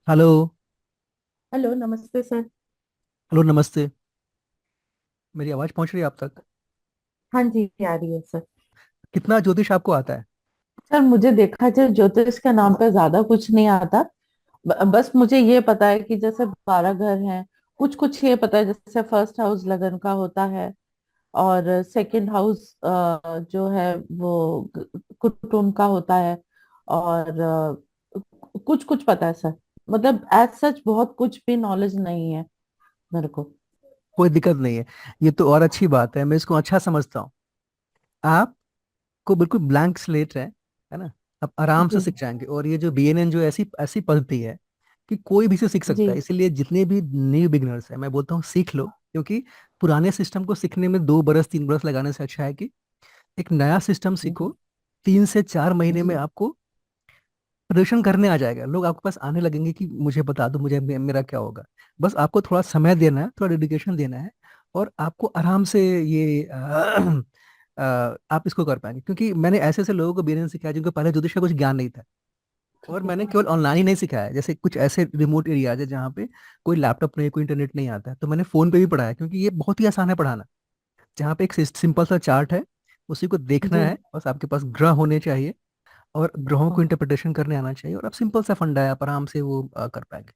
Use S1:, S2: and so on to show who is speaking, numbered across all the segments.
S1: Hello.
S2: Hello, नमस्ते sir.
S1: Hello, नमस्ते। मेरी आवाज़ पहुंच रही है आप तक?
S2: हाँ जी, आ रही है सर।
S1: कितना ज्योतिष आपको आता है?
S2: सर, मुझे देखा जाए ज्योतिष के नाम पे ज्यादा कुछ नहीं आता। बस मुझे ये पता है कि जैसे 12 घर हैं। कुछ कुछ ये पता है, जैसे फर्स्ट हाउस लगन का होता है। और सेकंड हाउस जो है वो कुटुंब का होता है। और कुछ कुछ पता है सर। मतलब एज सच बहुत कुछ भी नॉलेज नहीं है मेरे को।
S1: कोई दिक्कत नहीं है। ये तो और अच्छी बात है, मैं इसको अच्छा समझता हूँ। आपको बिल्कुल ब्लैंक स्लेट है ना? आप आराम से
S2: जी।
S1: सीख जाएंगे। और ये जो बीएनएन जो ऐसी ऐसी पद्धति है कि कोई भी इसे सीख सकता है,
S2: जी।
S1: इसीलिए जितने भी न्यू बिगनर्स हैं मैं बोलता हूँ सीख लो, क्योंकि पुराने सिस्टम को सीखने में 2 बरस 3 बरस लगाने से अच्छा है कि एक नया सिस्टम सीखो। 3 से 4 महीने में
S2: जी।
S1: आपको प्रदर्शन करने आ जाएगा, लोग आपके पास आने लगेंगे कि मुझे बता दो, मुझे मेरा क्या होगा। बस आपको थोड़ा समय देना है, थोड़ा डेडिकेशन देना है, और आपको आराम से ये आप इसको कर पाएंगे। क्योंकि मैंने ऐसे ऐसे लोगों को बीएनएन सिखाया जिनको पहले ज्योतिष का कुछ ज्ञान नहीं था। और
S2: ठीक है
S1: मैंने
S2: सर।
S1: केवल ऑनलाइन ही नहीं सिखाया है, जैसे कुछ ऐसे रिमोट एरियाज है जहाँ पे कोई लैपटॉप नहीं, कोई इंटरनेट नहीं आता है, तो मैंने फोन पे भी पढ़ाया, क्योंकि ये बहुत ही आसान है पढ़ाना। जहाँ पे एक सिंपल सा चार्ट है, उसी को देखना
S2: जी।
S1: है, बस आपके पास ग्रह होने चाहिए और ग्रहों को इंटरप्रिटेशन करने आना चाहिए, और आप सिंपल सा फंडा है, आप आराम से वो कर पाएंगे।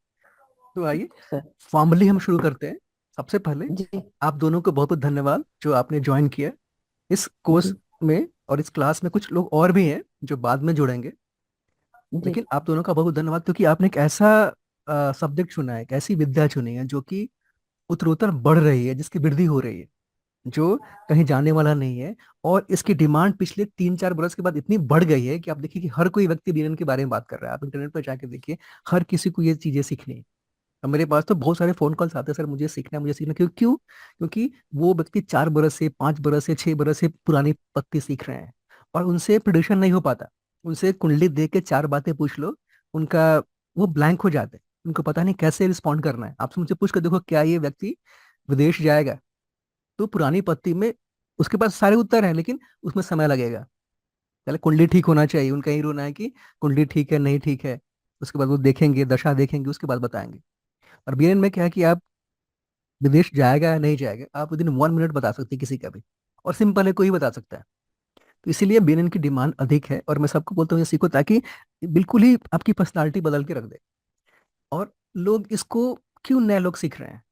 S1: तो आइए
S2: ठीक है सर।
S1: फॉर्मली हम शुरू करते हैं। सबसे पहले
S2: जी।
S1: आप दोनों को बहुत बहुत धन्यवाद जो आपने ज्वाइन किया इस कोर्स
S2: जी।
S1: में। और इस क्लास में कुछ लोग और भी हैं जो बाद में जुड़ेंगे,
S2: जी।
S1: लेकिन आप दोनों का बहुत धन्यवाद, क्योंकि आपने एक ऐसा सब्जेक्ट चुना है, एक ऐसी विद्या चुनी है जो कि उत्तरोत्तर बढ़ रही है, जिसकी वृद्धि हो रही है, जो कहीं जाने वाला नहीं है। और इसकी डिमांड पिछले 3 4 बरस के बाद इतनी बढ़ गई है कि आप देखिए कि हर कोई व्यक्ति बीरन के बारे में बात कर रहा है। आप इंटरनेट पर जाके देखिए, हर किसी को ये चीजें सीखनी है। अब मेरे पास तो बहुत सारे फोन कॉल्स आते हैं, सर मुझे सीखना है, मुझे सीखना है। क्यों? क्योंकि वो व्यक्ति 4 बरस से 5 बरस से 6 बरस से पुरानी पत्ती सीख रहे हैं, और उनसे प्रिडिक्शन नहीं हो पाता। उनसे कुंडली देख के 4 बातें पूछ लो, उनका वो ब्लैंक हो जाते हैं, उनको पता नहीं कैसे रिस्पॉन्ड करना है। आपसे मुझे पूछ कर देखो, क्या ये व्यक्ति विदेश जाएगा? तो पुरानी पत्ती में उसके पास सारे उत्तर हैं, लेकिन उसमें समय लगेगा। पहले कुंडली ठीक होना चाहिए, उनका ही रोना है कि कुंडली ठीक है नहीं ठीक है। उसके बाद वो देखेंगे, दशा देखेंगे, उसके बाद बताएंगे। और बीएन में क्या है कि आप विदेश जाएगा या नहीं जाएगा, आप विदिन 1 मिनट बता सकते हैं किसी का भी। और सिंपल है, कोई ही बता सकता है। तो इसीलिए बीएनएन की डिमांड अधिक है, और मैं सबको बोलता हूँ ये सीखो, ताकि बिल्कुल ही आपकी पर्सनालिटी बदल के रख दे। और लोग इसको क्यों नए लोग सीख रहे हैं?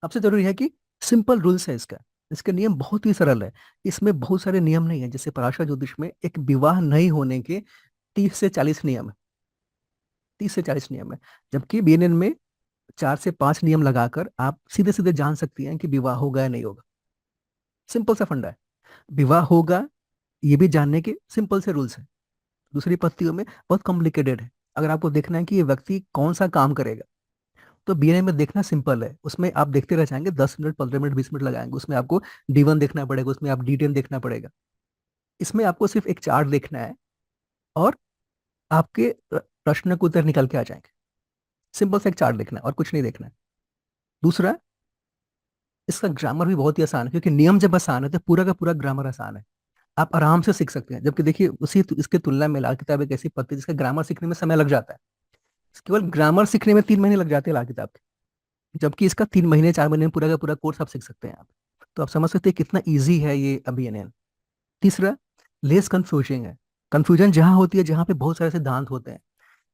S1: सबसे जरूरी है कि सिंपल रूल्स है इसका। इसके नियम बहुत ही सरल है। इसमें बहुत सारे नियम नहीं है, जैसे पराशर ज्योतिष में एक विवाह नहीं होने के 30 से 40 नियम है। 30 से 40 नियम है। जबकि बीएनएन में 4 से 5 नियम लगाकर आप सीधे सीधे जान सकती हैं कि विवाह होगा या नहीं होगा। सिंपल सा फंडा है। विवाह होगा, ये भी जानने के सिंपल से रूल्स हैं। दूसरी पत्तियों में बहुत कॉम्प्लिकेटेड है। अगर आपको देखना है कि ये व्यक्ति कौन सा काम करेगा, तो बीएनए में देखना सिंपल है। उसमें आप देखते रह जाएंगे, 10 मिनट 15 मिनट 20 मिनट लगाएंगे, उसमें आपको D1 देखना पड़ेगा, उसमें आप D10 देखना पड़ेगा। इसमें आपको सिर्फ एक चार्ट देखना है, और आपके प्रश्न के उत्तर निकल के आ जाएंगे। सिंपल सा एक चार्ट देखना है और कुछ नहीं देखना है। दूसरा, इसका ग्रामर भी बहुत ही आसान है, क्योंकि नियम जब आसान है तो पूरा का पूरा ग्रामर आसान है। आप आराम से सीख सकते हैं। जबकि देखिए, उसी इसके तुलना में लाल किताब एक ऐसी पत्ती जिसका ग्रामर सीखने में समय लग जाता है। केवल ग्रामर सीखने में 3 महीने लग जाते हैं लाल किताब के, जबकि इसका 3 महीने 4 महीने में पूरा का पूरा कोर्स आप सीख सकते हैं आप। तो आप समझ सकते हैं कितना ईजी है ये अभिनयन। तीसरा, लेस कंफ्यूजिंग है। कंफ्यूजन जहाँ होती है जहाँ पे बहुत सारे सिद्धांत होते हैं।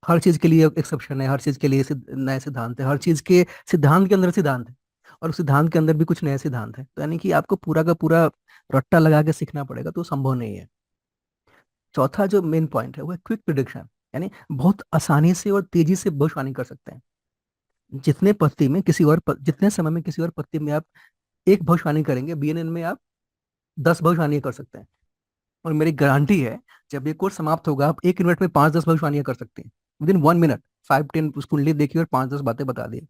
S1: हर चीज के लिए एक्सेप्शन है, हर चीज के लिए नए सिद्धांत है, हर चीज के सिद्धांत के अंदर सिद्धांत है, और उस सिद्धांत के अंदर भी कुछ नए सिद्धांत है। तो यानी कि आपको पूरा का पूरा रट्टा लगा के सीखना पड़ेगा, तो संभव नहीं है। चौथा जो मेन पॉइंट है वो है क्विक प्रिडिक्शन। यानी बहुत आसानी से और तेजी से भविष्यवाणी कर सकते हैं। जितने समय में किसी और पत्ती में आप एक भविष्यवाणी करेंगे, बीएनएन में आप 10 भविष्यवाणियां कर सकते हैं। और मेरी गारंटी है, जब ये कोर्स समाप्त होगा आप 1 मिनट में 5 10 भविष्यवाणियां कर सकते हैं। विदिन 1 मिनट 5 10 कुंडली देखी और 5 10 बातें बता दी,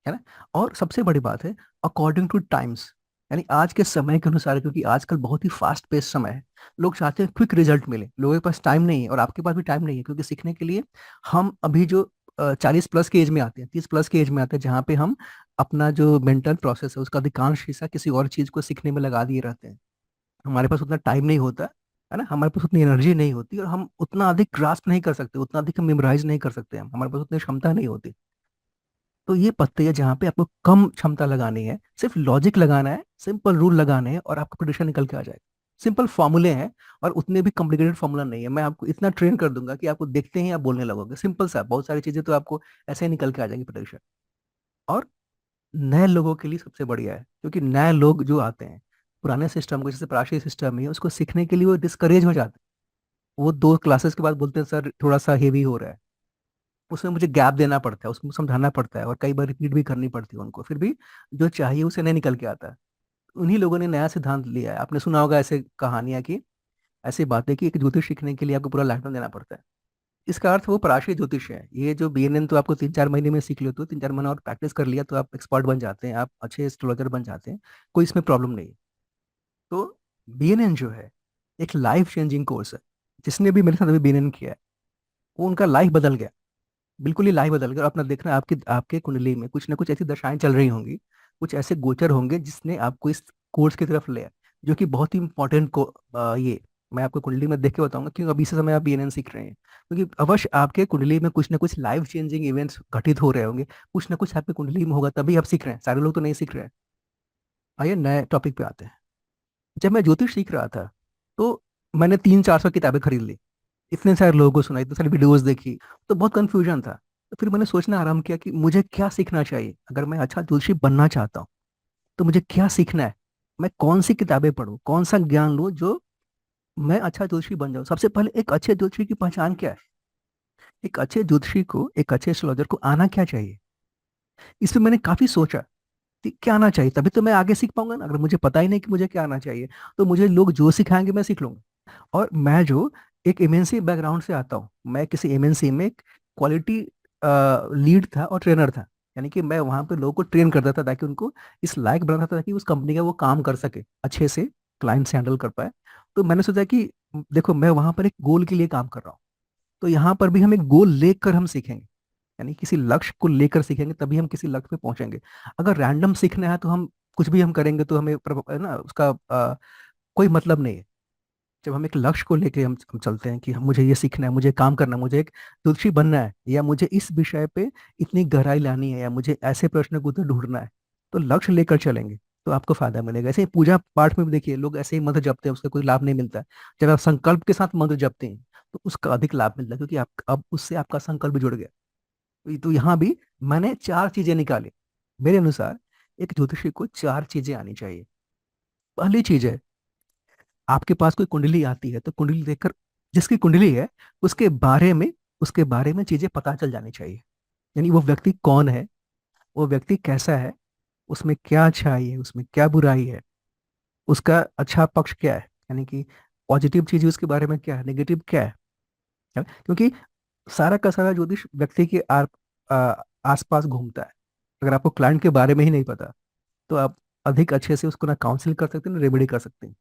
S1: है ना? और सबसे बड़ी बात है, अकॉर्डिंग टू टाइम्स, यानी आज के समय के अनुसार, क्योंकि आजकल बहुत ही फास्ट पेस समय है। लोग चाहते हैं क्विक रिजल्ट मिले, लोगों के पास टाइम नहीं है, और आपके पास भी टाइम नहीं है, क्योंकि सीखने के लिए हम अभी जो 40 प्लस के एज में आते हैं, 30 प्लस के एज में आते हैं, जहाँ पे हम अपना जो मेंटल प्रोसेस है उसका अधिकांश हिस्सा किसी और चीज को सीखने में लगा दिए रहते हैं। हमारे पास उतना टाइम नहीं होता है ना, हमारे पास उतनी एनर्जी नहीं होती और हम उतना अधिक ग्रास्प नहीं कर सकते, उतना अधिक मेमोराइज नहीं कर सकते, हम हमारे पास उतनी क्षमता नहीं होती। तो ये पत्ते है जहाँ पे आपको कम क्षमता लगानी है, सिर्फ लॉजिक लगाना है, सिंपल रूल लगाने हैं और आपका प्रेडिक्शन निकल के आ जाएगा। सिंपल फॉर्मूले हैं और उतने भी कॉम्प्लिकेटेड फॉर्मूला नहीं है। मैं आपको इतना ट्रेन कर दूंगा कि आपको देखते ही आप बोलने लगोगे, सिंपल सा, बहुत सारी चीजें तो आपको ऐसे ही निकल के आ जाएंगी प्रेडिक्शन। और नए लोगों के लिए सबसे बढ़िया है, क्योंकि नए लोग जो आते हैं पुराने सिस्टम को, जैसे प्राचीन सिस्टम है, उसको सीखने के लिए वो डिस्करेज हो जाते हैं। वो 2 क्लासेस के बाद बोलते हैं सर थोड़ा सा हेवी हो रहा है, उसमें मुझे गैप देना पड़ता है, उसको समझाना पड़ता है और कई बार रिपीट भी करनी पड़ती है उनको, फिर भी जो चाहिए उसे नहीं निकल के आता है। उन्हीं लोगों ने नया सिद्धांत लिया है, आपने सुना होगा ऐसे कहानियां की, ऐसी बातें कि एक ज्योतिष सीखने के लिए आपको पूरा लाइफ टाइम देना पड़ता है। इसका अर्थ वो पराशरी ज्योतिष है। ये जो बीएनएन तो आपको 3-4 महीने में सीख लो, तो 3-4 महीना और प्रैक्टिस कर लिया तो आप एक्सपर्ट बन जाते हैं, आप अच्छे एस्ट्रोलॉजर बन जाते हैं, कोई इसमें प्रॉब्लम नहीं है। तो बीएनएन जो है एक लाइफ चेंजिंग कोर्स है। जिसने भी मेरे साथ अभी बीएनएन किया है वो उनका लाइफ बदल गया, बिल्कुल ही लाइफ बदल गया। और अपना देखना, आपकी आपके कुंडली में कुछ ना कुछ ऐसी दशाएं चल रही होंगी, कुछ ऐसे गोचर होंगे जिसने आपको इस कोर्स की तरफ लिया, जो कि बहुत ही इंपॉर्टेंट को ये मैं आपको कुंडली में देख के बताऊंगा क्यों अभी से समय आप बीएनएन सीख रहे हैं। क्योंकि अवश्य आपके कुंडली में कुछ ना कुछ लाइफ चेंजिंग इवेंट्स घटित हो रहे होंगे, कुछ ना कुछ आपकी कुंडली में होगा, तभी आप सीख रहे हैं, सारे लोग तो नहीं सीख रहे हैं। आइए नए टॉपिक पे आते हैं। जब मैं ज्योतिष सीख रहा था तो मैंने 300-400 किताबें खरीद ली, इतने सारे लोगों को सुना, इतने सारी वीडियोस देखी, तो बहुत कंफ्यूजन था। तो फिर मैंने सोचना आराम किया कि मुझे क्या सीखना चाहिए, अगर मैं अच्छा ज्योतिषी बनना चाहता हूँ तो मुझे क्या सीखना है, मैं कौन सी किताबें पढूं, कौन सा ज्ञान लूं जो मैं अच्छा ज्योतिषी बन जाऊं। सबसे पहले एक अच्छे ज्योतिषी की पहचान क्या है, एक अच्छे ज्योतिषी को, एक अच्छे एस्ट्रोलॉजर को आना क्या चाहिए। इस पे मैंने काफी सोचा कि क्या आना चाहिए, तभी तो मैं आगे सीख पाऊंगा ना। अगर मुझे पता ही नहीं कि मुझे क्या आना चाहिए तो मुझे लोग जो सिखाएंगे मैं सीख लूंगा। और मैं जो एक एमएनसी बैकग्राउंड से आता हूँ, मैं किसी एमएनसी में क्वालिटी लीड था और ट्रेनर था, यानी कि मैं वहां पे लोगों को ट्रेन करता था ताकि उनको इस लायक बनाता था कि उस कंपनी का वो काम कर सके अच्छे से, क्लाइंट से हैंडल कर पाए। तो मैंने सोचा कि देखो मैं वहां पर एक गोल के लिए काम कर रहा हूँ, तो यहाँ पर भी हम एक गोल लेकर हम सीखेंगे, यानी किसी लक्ष्य को लेकर सीखेंगे तभी हम किसी लक्ष्य पे पहुंचेंगे। अगर रैंडम सीखना है तो हम कुछ भी हम करेंगे तो हमें ना उसका कोई मतलब नहीं है। जब हम एक लक्ष्य को लेके हम चलते हैं कि मुझे ये सीखना है, मुझे काम करना है, मुझे एक ज्योतिषी बनना है, या मुझे इस विषय पे इतनी गहराई लानी है, या मुझे ऐसे प्रश्न को उत्तर ढूंढना है, तो लक्ष्य लेकर चलेंगे तो आपको फायदा मिलेगा। ऐसे ही पूजा पाठ में भी देखिए, लोग ऐसे ही मंत्र जपते हैं, उसका कोई लाभ नहीं मिलता है। जब आप संकल्प के साथ मंत्र जपते हैं तो उसका अधिक लाभ मिलता है, क्योंकि आप अब उससे आपका संकल्प जुड़ गया। तो यहाँ भी मैंने 4 चीजें निकाली मेरे अनुसार। एक ज्योतिषी को 4 चीजें आनी चाहिए। पहली चीज है, आपके पास कोई कुंडली आती है तो कुंडली देखकर, जिसकी कुंडली है उसके बारे में उसके बारे में चीजें पता चल जानी चाहिए। यानी वो व्यक्ति कौन है, वो व्यक्ति कैसा है, उसमें क्या अच्छाई है, उसमें क्या बुराई है, उसका अच्छा पक्ष क्या है, यानी कि पॉजिटिव चीज उसके बारे में क्या है, नेगेटिव क्या है। क्योंकि सारा का सारा ज्योतिष व्यक्ति के आसपास घूमता है। अगर आपको क्लाइंट के बारे में ही नहीं पता तो आप अधिक अच्छे से उसको ना काउंसिल कर सकते हैं ना रेमेडी कर सकते हैं।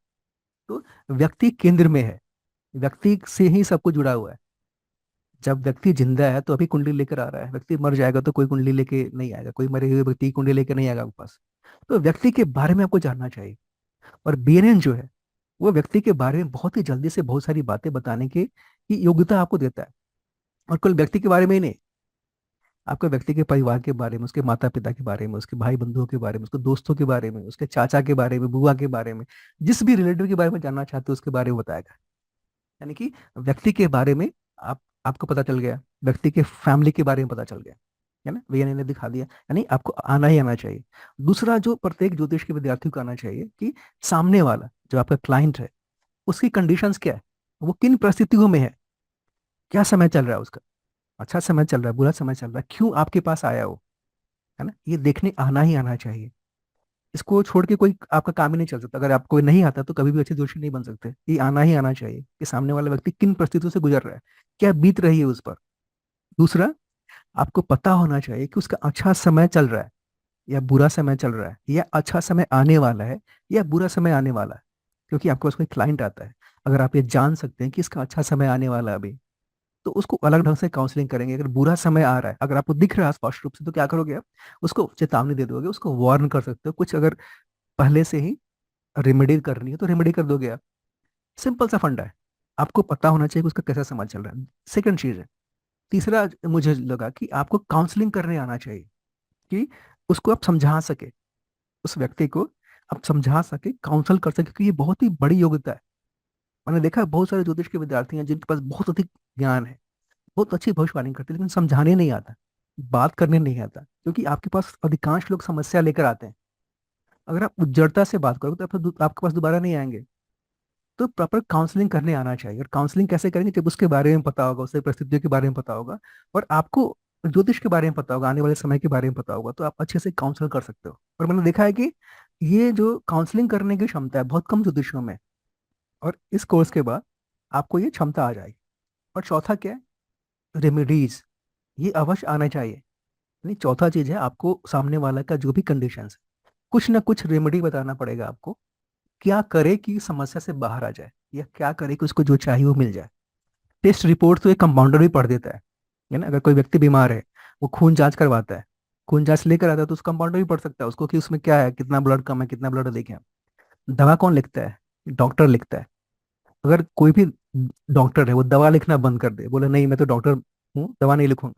S1: तो व्यक्ति केंद्र में है, व्यक्ति से ही सब कुछ जुड़ा हुआ है। जब व्यक्ति जिंदा है तो अभी कुंडली लेकर आ रहा है, व्यक्ति मर जाएगा तो कोई कुंडली लेके नहीं आएगा, कोई मरे हुए व्यक्ति की कुंडली लेकर नहीं आएगा आपके पास। तो व्यक्ति के बारे में आपको जानना चाहिए। और बीएनएन जो है वो व्यक्ति के बारे में बहुत ही जल्दी से बहुत सारी बातें बताने की योग्यता आपको देता है। और केवल व्यक्ति के बारे में ही नहीं, आपके व्यक्ति के परिवार के बारे में, उसके माता पिता के बारे में, उसके भाई बंधुओं के बारे में, उसके दोस्तों के बारे में, उसके चाचा के बारे में, बुआ के बारे में, जिस भी रिलेटिव के बारे में जानना चाहते हो उसके बारे में बताएगा। यानी कि व्यक्ति के बारे में आपको पता चल गया, व्यक्ति के फैमिली के बारे में पता चल गया, है ना, वीएनए ने दिखा दिया। यानी आपको आना ही आना चाहिए। दूसरा जो प्रत्येक ज्योतिष के विद्यार्थी को आना चाहिए कि सामने वाला जो आपका क्लाइंट है उसकी कंडीशंस क्या है, वो किन परिस्थितियों में है, क्या समय चल रहा है उसका, अच्छा समय चल रहा है, बुरा समय चल रहा है, क्यों आपके पास आया वो, है ना, ये देखने आना ही आना चाहिए। इसको छोड़ के कोई आपका काम ही नहीं चल सकता। अगर आपको ये नहीं आता तो कभी भी अच्छे जोशी नहीं बन सकते। ये आना ही आना चाहिए कि सामने वाला व्यक्ति किन परिस्थितियों से गुजर रहा है, क्या बीत रही है उस पर। दूसरा, आपको पता होना चाहिए कि उसका अच्छा समय चल रहा है या बुरा समय चल रहा है, या अच्छा समय आने वाला है या बुरा समय आने वाला है। क्योंकि आपके पास कोई क्लाइंट आता है, अगर आप ये जान सकते हैं कि इसका अच्छा समय आने वाला है अभी, तो उसको अलग ढंग से काउंसलिंग करेंगे। अगर बुरा समय आ रहा है, अगर आपको दिख रहा है स्पष्ट रूप से, तो क्या करोगे आप, उसको चेतावनी दे दोगे, उसको वार्न कर सकते हो कुछ। अगर पहले से ही रेमेडी करनी है तो रेमेडी कर दोगे आप। सिंपल सा फंडा है। आपको पता होना चाहिए कि उसका कैसा समाज चल रहा है। सेकंड चीज है, तीसरा मुझे लगा कि आपको काउंसलिंग करने आना चाहिए, कि उसको आप समझा सके, उस व्यक्ति को आप समझा सके, काउंसल कर सके, क्योंकि ये बहुत ही बड़ी योग्यता है। मैंने देखा है बहुत सारे ज्योतिष के विद्यार्थी हैं जिनके पास बहुत अधिक ज्ञान है, बहुत अच्छी भविष्यवाणी करते हैं, लेकिन समझाने नहीं आता, बात करने नहीं आता, क्योंकि आपके पास अधिकांश लोग समस्या लेकर आते हैं। अगर आप उज्जड़ता से बात करोगे तो आपके पास दोबारा नहीं आएंगे। तो प्रॉपर काउंसलिंग करने आना चाहिए। और काउंसलिंग कैसे करेंगे? जब उसके बारे में पता होगा, उसके परिस्थितियों के बारे में पता होगा, और आपको ज्योतिष के बारे में पता होगा, आने वाले समय के बारे में पता होगा, तो आप अच्छे से काउंसल कर सकते हो। और मैंने देखा है कि ये जो काउंसलिंग करने की क्षमता है बहुत कम ज्योतिषियों में है। और इस कोर्स के बाद आपको ये क्षमता आ जाएगी। और चौथा क्या है? रेमेडीज, ये अवश्य आना चाहिए। नहीं, चौथा चीज है, आपको सामने वाला का जो भी कंडीशन है, कुछ ना कुछ रेमेडी बताना पड़ेगा आपको। क्या करे कि समस्या से बाहर आ जाए, या क्या करे कि उसको जो चाहिए वो मिल जाए। टेस्ट रिपोर्ट तो एक कंपाउंडर भी पढ़ देता है ना? अगर कोई व्यक्ति बीमार है, वो खून जांच करवाता है, खून जांच लेकर आता है, तो उस कंपाउंडर भी पढ़ सकता है उसको कि उसमें क्या है, कितना ब्लड कम है, कितना ब्लड अधिक है। दवा कौन लिखता है? डॉक्टर लिखता है। अगर कोई भी डॉक्टर है वो दवा लिखना बंद कर दे, बोले नहीं मैं तो डॉक्टर हूँ, दवा नहीं लिखूंगा,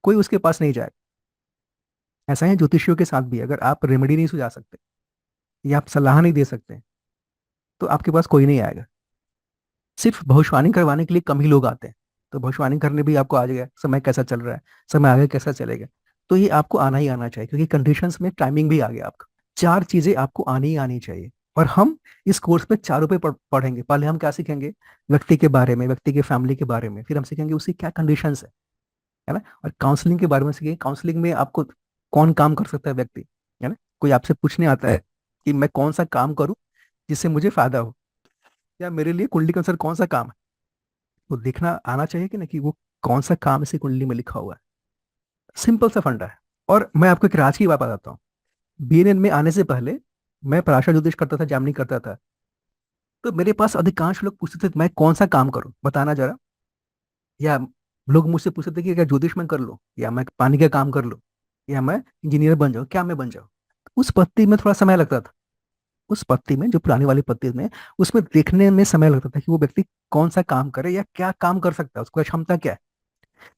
S1: कोई उसके पास नहीं जाएगा। ऐसा है ज्योतिषियों के साथ भी, अगर आप रेमेडी नहीं सुझा सकते या आप सलाह नहीं दे सकते, तो आपके पास कोई नहीं आएगा। सिर्फ भविष्यवाणी करवाने के लिए कम ही लोग आते हैं। तो भविष्यवाणी करने भी आपको आ जाएगा, समय कैसा चल रहा है, समय आगे कैसा चलेगा, तो ये आपको आना ही आना चाहिए, क्योंकि कंडीशंस में टाइमिंग भी आ गया आपका। चार चीजें आपको आनी ही आनी चाहिए। और हम इस कोर्स में चारों पे पढ़ेंगे। पहले हम क्या सीखेंगे? व्यक्ति के बारे में, व्यक्ति के फैमिली के बारे में। फिर हम सीखेंगे उसकी क्या कंडीशंस है ना? और काउंसलिंग के बारे में सीखेंगे, काउंसलिंग में आपको कौन काम कर सकता है व्यक्ति, है ना? कोई आपसे पूछने आता है कि मैं कौन सा काम करूं जिससे मुझे फायदा हो, या मेरे लिए कुंडली के अनुसार कौन सा काम है, वो देखना आना चाहिए कि ना, कि वो कौन सा काम इसी कुंडली में लिखा हुआ है। सिंपल सा फंडा है। और मैं आपको एक राज की बात बताता हूँ। बीएनएन में आने से पहले मैं पराशर ज्योतिष करता था, जामनी करता था। तो मेरे पास अधिकांश लोग पूछते थे मैं कौन सा काम करूं, बताना जरा। या लोग मुझसे पूछते थे कि क्या ज्योतिष में कर लो, या मैं पानी का काम कर लो, या मैं इंजीनियर बन जाऊं, क्या मैं बन जाऊं। उस पत्ती में थोड़ा समय लगता था। उस पत्ती में, जो पुरानी वाली पत्ती में, उसमें देखने में समय लगता था कि वो व्यक्ति कौन सा काम करे या क्या काम कर सकता है, उसकी क्षमता क्या है।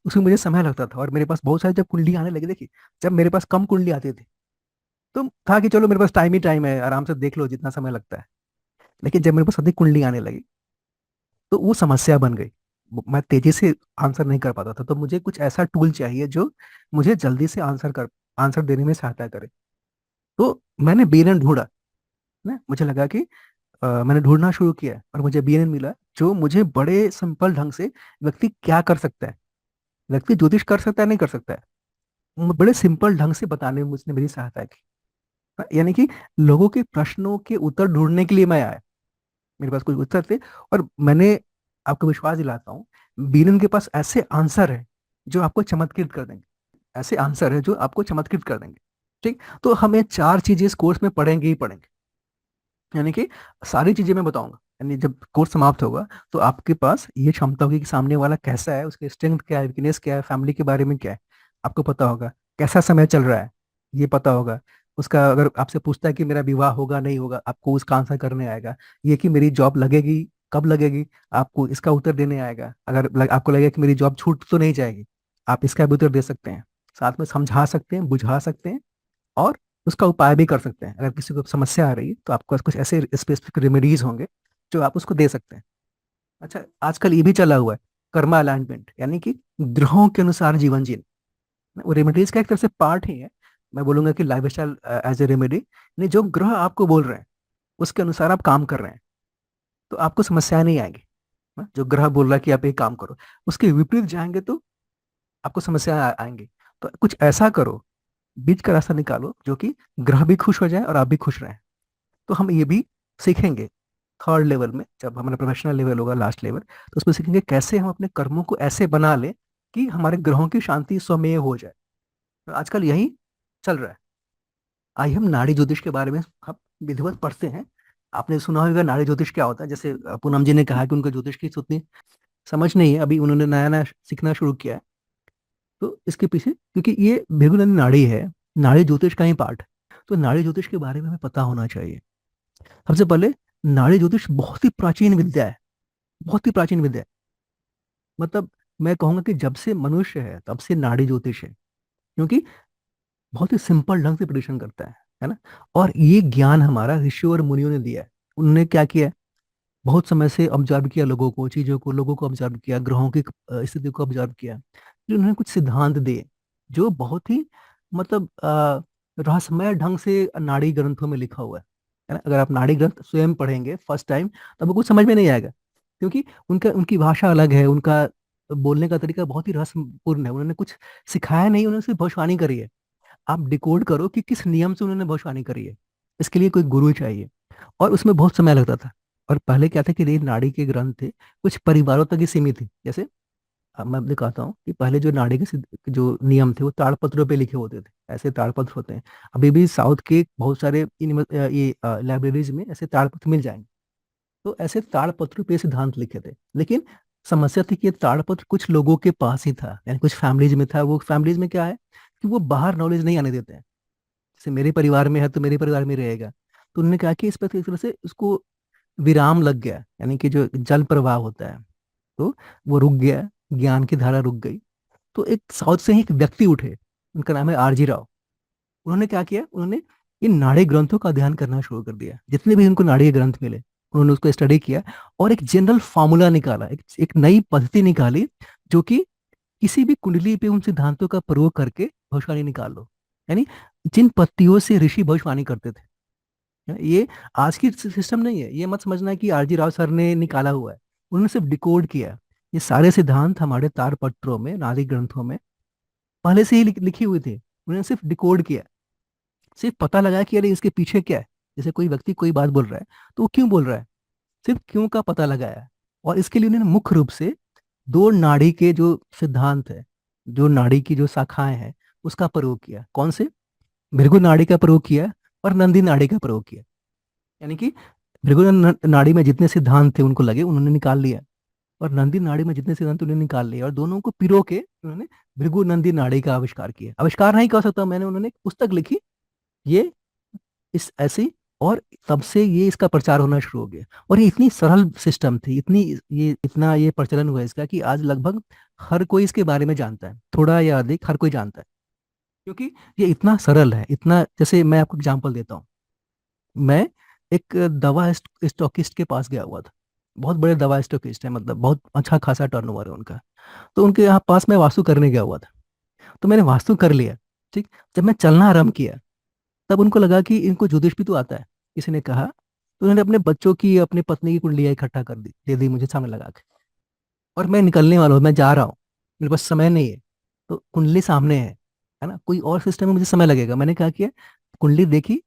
S1: उसमें मुझे समय लगता था। और मेरे पास बहुत सारी जब कुंडली आने लगी, देखिए, जब मेरे पास कम कुंडली आती थी तो था कि चलो मेरे पास टाइम है, आराम से देख लो जितना समय लगता है। लेकिन जब मेरे पास अधिक कुंडली आने लगी तो वो समस्या बन गई। मैं तेजी से आंसर नहीं कर पाता था। तो मुझे कुछ ऐसा टूल चाहिए जो मुझे जल्दी से आंसर देने में सहायता करे। तो मैंने बीएनएन ढूंढा ना, मुझे लगा कि मैंने ढूंढना शुरू किया और मुझे बीएनएन मिला, जो मुझे बड़े सिंपल ढंग से व्यक्ति क्या कर सकता है, व्यक्ति ज्योतिष कर सकता है नहीं कर सकता है, बड़े सिंपल ढंग से बताने में उसने मेरी सहायता की। यानी कि लोगों के प्रश्नों के उत्तर ढूंढने के लिए मैं आया। मेरे पास कुछ उत्तर थे, और मैंने, आपको विश्वास दिलाता हूँ, बीनन के पास ऐसे आंसर है जो आपको चमत्कृत कर देंगे। ऐसे आंसर है जो आपको चमत्कृत कर देंगे। ठीक। तो हम ये चार चीजें इस कोर्स में पढ़ेंगे ही पढ़ेंगे। यानी कि सारी चीजें मैं बताऊंगा। यानी जब कोर्स समाप्त होगा तो आपके पास ये क्षमता होगी कि सामने वाला कैसा है, उसके स्ट्रेंथ क्या है, वीकनेस क्या है, फैमिली के बारे में क्या है, आपको पता होगा। कैसा समय चल रहा है, ये पता होगा। उसका, अगर आपसे पूछता है कि मेरा विवाह होगा नहीं होगा, आपको उसका आंसर करने आएगा। ये कि मेरी जॉब लगेगी, कब लगेगी, आपको इसका उत्तर देने आएगा। अगर आपको लगेगा कि मेरी जॉब छूट तो नहीं जाएगी, आप इसका भी उत्तर दे सकते हैं। साथ में समझा सकते हैं, बुझा सकते हैं, और उसका उपाय भी कर सकते हैं। अगर किसी को समस्या आ रही है तो आपके पास कुछ ऐसे स्पेसिफिक रेमेडीज होंगे जो आप उसको दे सकते हैं। अच्छा, आजकल ये भी चला हुआ है, कर्मा अलाइनमेंट, यानी कि ग्रहों के अनुसार जीवन जीना। वो रेमेडीज का एक तरह से पार्ट ही है। मैं बोलूंगा कि life style as a remedy, नहीं, जो ग्रह आपको बोल रहे हैं उसके अनुसार आप काम कर रहे हैं, तो आपको समस्या नहीं आएगी। हाँ? जो ग्रह बोल रहा है कि आप ये काम करो, उसके विपरीत जाएंगे तो आपको समस्या आएंगी। तो कुछ ऐसा करो, बीच का रास्ता निकालो, जो कि ग्रह भी खुश हो जाए और आप भी खुश रहें। तो हम ये भी सीखेंगे थर्ड लेवल में, जब हमारा प्रोफेशनल लेवल होगा, लास्ट लेवल, तो उसमें सीखेंगे कैसे हम अपने कर्मों को ऐसे बना लें कि हमारे ग्रहों की शांति स्वमेय हो जाए। तो आजकल यही चल रहा है। आइए हम नाड़ी ज्योतिष के बारे में हम विधिवत पढ़ते हैं। आपने सुना होगा नाड़ी ज्योतिष क्या होता है। जैसे पूनम जी ने कहा कि उनको ज्योतिष की उतनी समझ नहीं है, अभी उन्होंने नया नया सीखना शुरू किया है। तो इसके पीछे, क्योंकि ये भृगु नदी नाड़ी है, नाड़ी ज्योतिष का ही पार्ट है, तो नाड़ी ज्योतिष के बारे में हमें पता होना चाहिए। सबसे पहले, नाड़ी ज्योतिष बहुत ही प्राचीन विद्या है। बहुत ही प्राचीन विद्या है। मतलब मैं कहूंगा कि जब से मनुष्य है तब से नाड़ी ज्योतिष है, क्योंकि बहुत ही सिंपल ढंग से प्रेडिक्शन करता है ना। और ये ज्ञान हमारा ऋषियों और मुनियों ने दिया है। उन्होंने क्या किया है, बहुत समय से ऑब्जर्व किया लोगों को, चीजों को, लोगों को ऑब्जर्व किया, ग्रहों की स्थिति को ऑब्जर्व किया, फिर उन्होंने कुछ सिद्धांत दिए जो बहुत ही मतलब रहस्यमय ढंग से नाड़ी ग्रंथों में लिखा हुआ है ना। अगर आप नाड़ी ग्रंथ स्वयं पढ़ेंगे फर्स्ट टाइम तो आपको कुछ समझ में नहीं आएगा, क्योंकि उनका उनकी भाषा अलग है, उनका बोलने का तरीका बहुत ही रहस्यपूर्ण है। उन्होंने कुछ सिखाया नहीं, उन्होंने सिर्फ भविष्यवाणी करी है। आप डिकोड करो कि किस नियम से उन्होंने भविष्यवाणी करी है। इसके लिए कोई गुरु चाहिए, और उसमें बहुत समय लगता था। और पहले क्या था कि ये नाड़ी के ग्रंथ थे कुछ परिवारों तक ही सीमित थे। जैसे अब मैं दिखाता हूँ कि पहले जो नाड़ी के जो नियम थे वो ताड़पत्रों पे लिखे होते थे, ऐसे ताड़पत्र होते हैं। अभी भी साउथ के बहुत सारे ये लाइब्रेरीज में ऐसे ताड़पत्र मिल जाएंगे। तो ऐसे ताड़पत्र पे सिद्धांत लिखे थे, लेकिन समस्या थी कि ये ताड़पत्र कुछ लोगों के पास ही था, यानी कुछ फैमिलीज में था। वो फैमिलीज में क्या है कि वो बाहर नॉलेज नहीं आने देते हैं। जैसे मेरे परिवार में है तो मेरे परिवार में रहेगा। तो उन्होंने कहा कि इस पर एक तरह से उसको विराम लग गया, यानी कि जो जल प्रवाह होता है तो वो रुक गया, ज्ञान की धारा रुक गई। तो एक साउथ से ही एक व्यक्ति उठे, उनका नाम है आरजी राव। उन्होंने क्या किया, उन्होंने इन नाड़ी ग्रंथों का अध्ययन करना शुरू कर दिया, जितने भी उनको नाड़ी ग्रंथ मिले उन्होंने उसको स्टडी किया, और एक जनरल फॉर्मूला निकाला, एक नई पद्धति निकाली, जो कि किसी भी कुंडली पे उन सिद्धांतों का प्रयोग करके भविष्यवाणी निकाल लो। यानी जिन पत्तियों से ऋषि भविष्यवाणी करते थे, ये आज की सिस्टम नहीं है। ये मत समझना कि आरजी राव सर ने निकाला हुआ है, उन्होंने सिर्फ डिकोड किया है। ये सारे सिद्धांत हमारे तारपत्रों में, नादी ग्रंथों में पहले से ही लिखी हुई थी, उन्होंने सिर्फ डिकोड किया। सिर्फ पता लगाया कि अरे इसके पीछे क्या है। जैसे कोई व्यक्ति कोई बात बोल रहा है तो वो क्यों बोल रहा है, सिर्फ क्यों का पता लगाया। और इसके लिए उन्होंने मुख्य रूप से दो नाड़ी के जो सिद्धांत है, जो नाड़ी की जो शाखाएं हैं, उसका प्रयोग किया। कौन से? भृगु नाड़ी का प्रयोग किया और नंदी नाड़ी का प्रयोग किया। यानी कि भृगु नाड़ी में जितने सिद्धांत थे उनको लगे, उन्होंने निकाल लिया, और नंदी नाड़ी में जितने सिद्धांत उन्होंने निकाल लिए, और दोनों को पिरो के उन्होंने भृगु नंदी नाड़ी का आविष्कार किया। आविष्कार नहीं कह सकता मैंने, उन्होंने एक पुस्तक लिखी ये इस ऐसी, और तब से ये इसका प्रचार होना शुरू हो गया। और ये इतनी सरल सिस्टम थी, इतनी ये इतना ये प्रचलन हुआ इसका कि आज लगभग हर कोई इसके बारे में जानता है, थोड़ा या अधिक हर कोई जानता है, क्योंकि ये इतना सरल है। इतना, जैसे मैं आपको एग्जांपल देता हूँ। मैं एक दवा स्टॉकिस्ट के पास गया हुआ था। बहुत बड़े दवा स्टॉकिस्ट है, मतलब बहुत अच्छा खासा टर्नओवर है उनका। तो उनके यहाँ पास मैं वास्तु करने गया हुआ था। तो मैंने वास्तु कर लिया, ठीक। जब मैं चलना आरंभ किया तब उनको लगा कि इनको ज्योतिष भी तो आता है, किसी ने कहा। तो उन्होंने अपने बच्चों की, अपनी पत्नी की कुंडलियाँ इकट्ठा कर दी, दे दी मुझे सामने लगा के। और मैं निकलने वाला हूँ, मैं जा रहा हूँ, मेरे पास समय नहीं है। तो कुंडली सामने है ना, कोई और सिस्टम में मुझे समय लगेगा। मैंने कहा कि कुंडली देखी,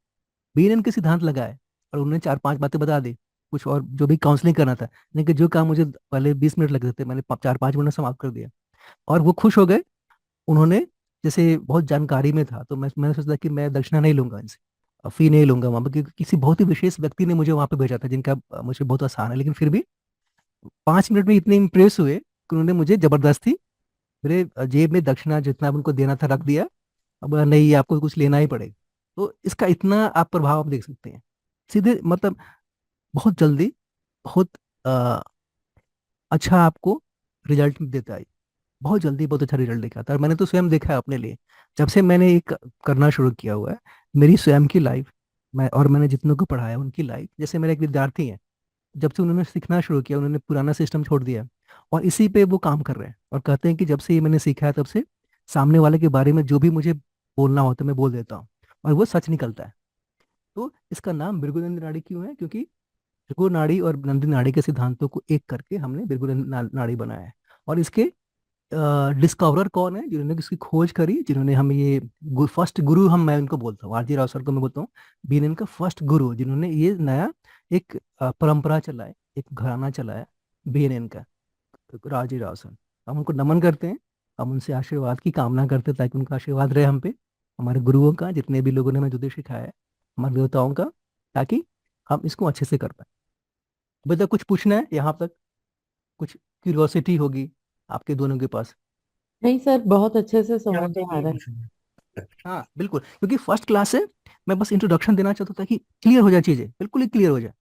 S1: बीएनएन के सिद्धांत लगाए, और उन्होंने चार पांच बातें बता दी। कुछ और जो भी काउंसलिंग करना था, लेकिन जो काम मुझे पहले 20 मिनट लग रहे थे मैंने 4-5 मिनट में समाप्त कर दिया। और वो खुश हो गए। उन्होंने, जैसे बहुत जानकारी में था तो मैंने सोचा कि मैं दक्षिणा नहीं लूंगा इनसे, फी नहीं लूंगा वहां पर, क्योंकि किसी बहुत ही विशेष व्यक्ति ने मुझे वहां पे भेजा था जिनका मुझे बहुत आसान है। लेकिन फिर भी 5 मिनट में इतने इंप्रेस हुए कि उन्होंने मुझे जबरदस्ती मेरे जेब में दक्षिणा जितना उनको देना था रख दिया। अब नहीं, आपको कुछ लेना ही पड़ेगा। तो इसका इतना आप प्रभाव आप देख सकते हैं, सीधे मतलब बहुत जल्दी, बहुत अ, अच्छा आपको रिजल्ट देता है। बहुत जल्दी बहुत अच्छा रिजल्ट दिखाता है, और मैंने तो स्वयं देखा है अपने लिए। जब से मैंने एक करना शुरू किया हुआ है, मेरी स्वयं की लाइफ, मैं और मैंने जितनों को पढ़ाया उनकी लाइफ, जैसे मेरे एक विद्यार्थी हैं, जब से उन्होंने सीखना शुरू किया उन्होंने पुराना सिस्टम छोड़ दिया, और इसी पे वो काम कर रहे हैं। और कहते हैं कि जब से ये मैंने सीखा है तब से सामने वाले के बारे में जो भी मुझे बोलना होता है मैं बोल देता हूँ, और वो सच निकलता है। तो इसका नाम भृगुनंदी नाड़ी क्यों है? क्योंकि भृगु नाड़ी और नंदी नाड़ी के सिद्धांतों को एक करके हमने भृगुनंदी नाड़ी बनाया है। और इसके डिस्कवरर कौन है, जिन्होंने इसकी खोज करी, जिन्होंने हम ये फर्स्ट गुरु, हम मैं उनको बोलता हूँ, आरजी राव सर को मैं बोलता हूँ बीएनएन का फर्स्ट गुरु, जिन्होंने ये नया एक परंपरा चलाए, एक घराना चलाया बीएनएन का, तो राजी राव सर। हम उनको नमन करते हैं, हम उनसे आशीर्वाद की कामना करते हैं ताकि उनका आशीर्वाद रहे हम पे, हमारे गुरुओं का, जितने भी लोगों ने हमें ज्योतिष सिखाया है, हमारे देवताओं का, ताकि हम इसको अच्छे से कर पाए। बेटा कुछ पूछना है यहाँ तक? कुछ क्यूरियोसिटी होगी आपके दोनों के पास?
S2: नहीं सर, बहुत अच्छे से
S1: क्या
S2: समझ
S1: आपको
S2: आ
S1: ये
S2: रहा है।
S1: पूछना है? हाँ बिल्कुल, क्योंकि फर्स्ट क्लास है। मैं बस इंट्रोडक्शन देना चाहता था कि क्लियर हो जाए चीजें, बिल्कुल ही क्लियर हो जाए।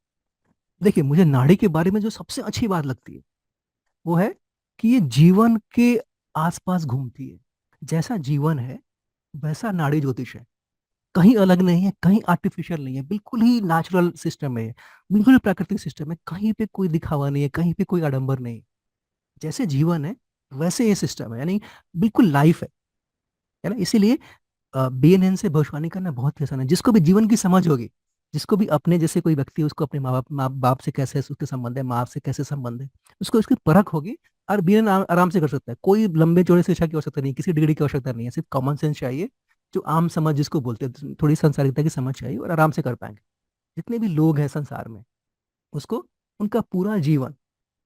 S1: देखिए, मुझे नाड़ी के बारे में जो सबसे अच्छी बात लगती है वो है कि ये जीवन के आसपास घूमती है। जैसा जीवन है वैसा नाड़ी ज्योतिष है। कहीं अलग नहीं है, कहीं आर्टिफिशियल नहीं है, बिल्कुल ही नेचुरल सिस्टम है, बिल्कुल ही प्राकृतिक सिस्टम है। कहीं पे कोई दिखावा नहीं है, कहीं पे कोई आडंबर नहीं है। जैसे जीवन है वैसे ये सिस्टम है, यानी बिल्कुल लाइफ है ना। इसीलिए बीएनएन से भविष्यवाणी करना बहुत ही आसान है। जिसको भी जीवन की समझ होगी, जिसको भी अपने जैसे कोई व्यक्ति है, उसको अपने माँ बाप से कैसे उसके संबंध है, माँ से कैसे संबंध है, उसको उसकी परख होगी। और बीएनएन आराम से कर सकता है। कोई लंबे चौड़े शिक्षा की आवश्यकता नहीं, किसी डिग्री की आवश्यकता नहीं है, सिर्फ कॉमन सेंस चाहिए। जो आम समझ जिसको बोलते हैं, थोड़ी संसारिकता की समझ चाहिए, और आराम से कर पाएंगे। जितने भी लोग हैं संसार में, उसको उनका पूरा जीवन,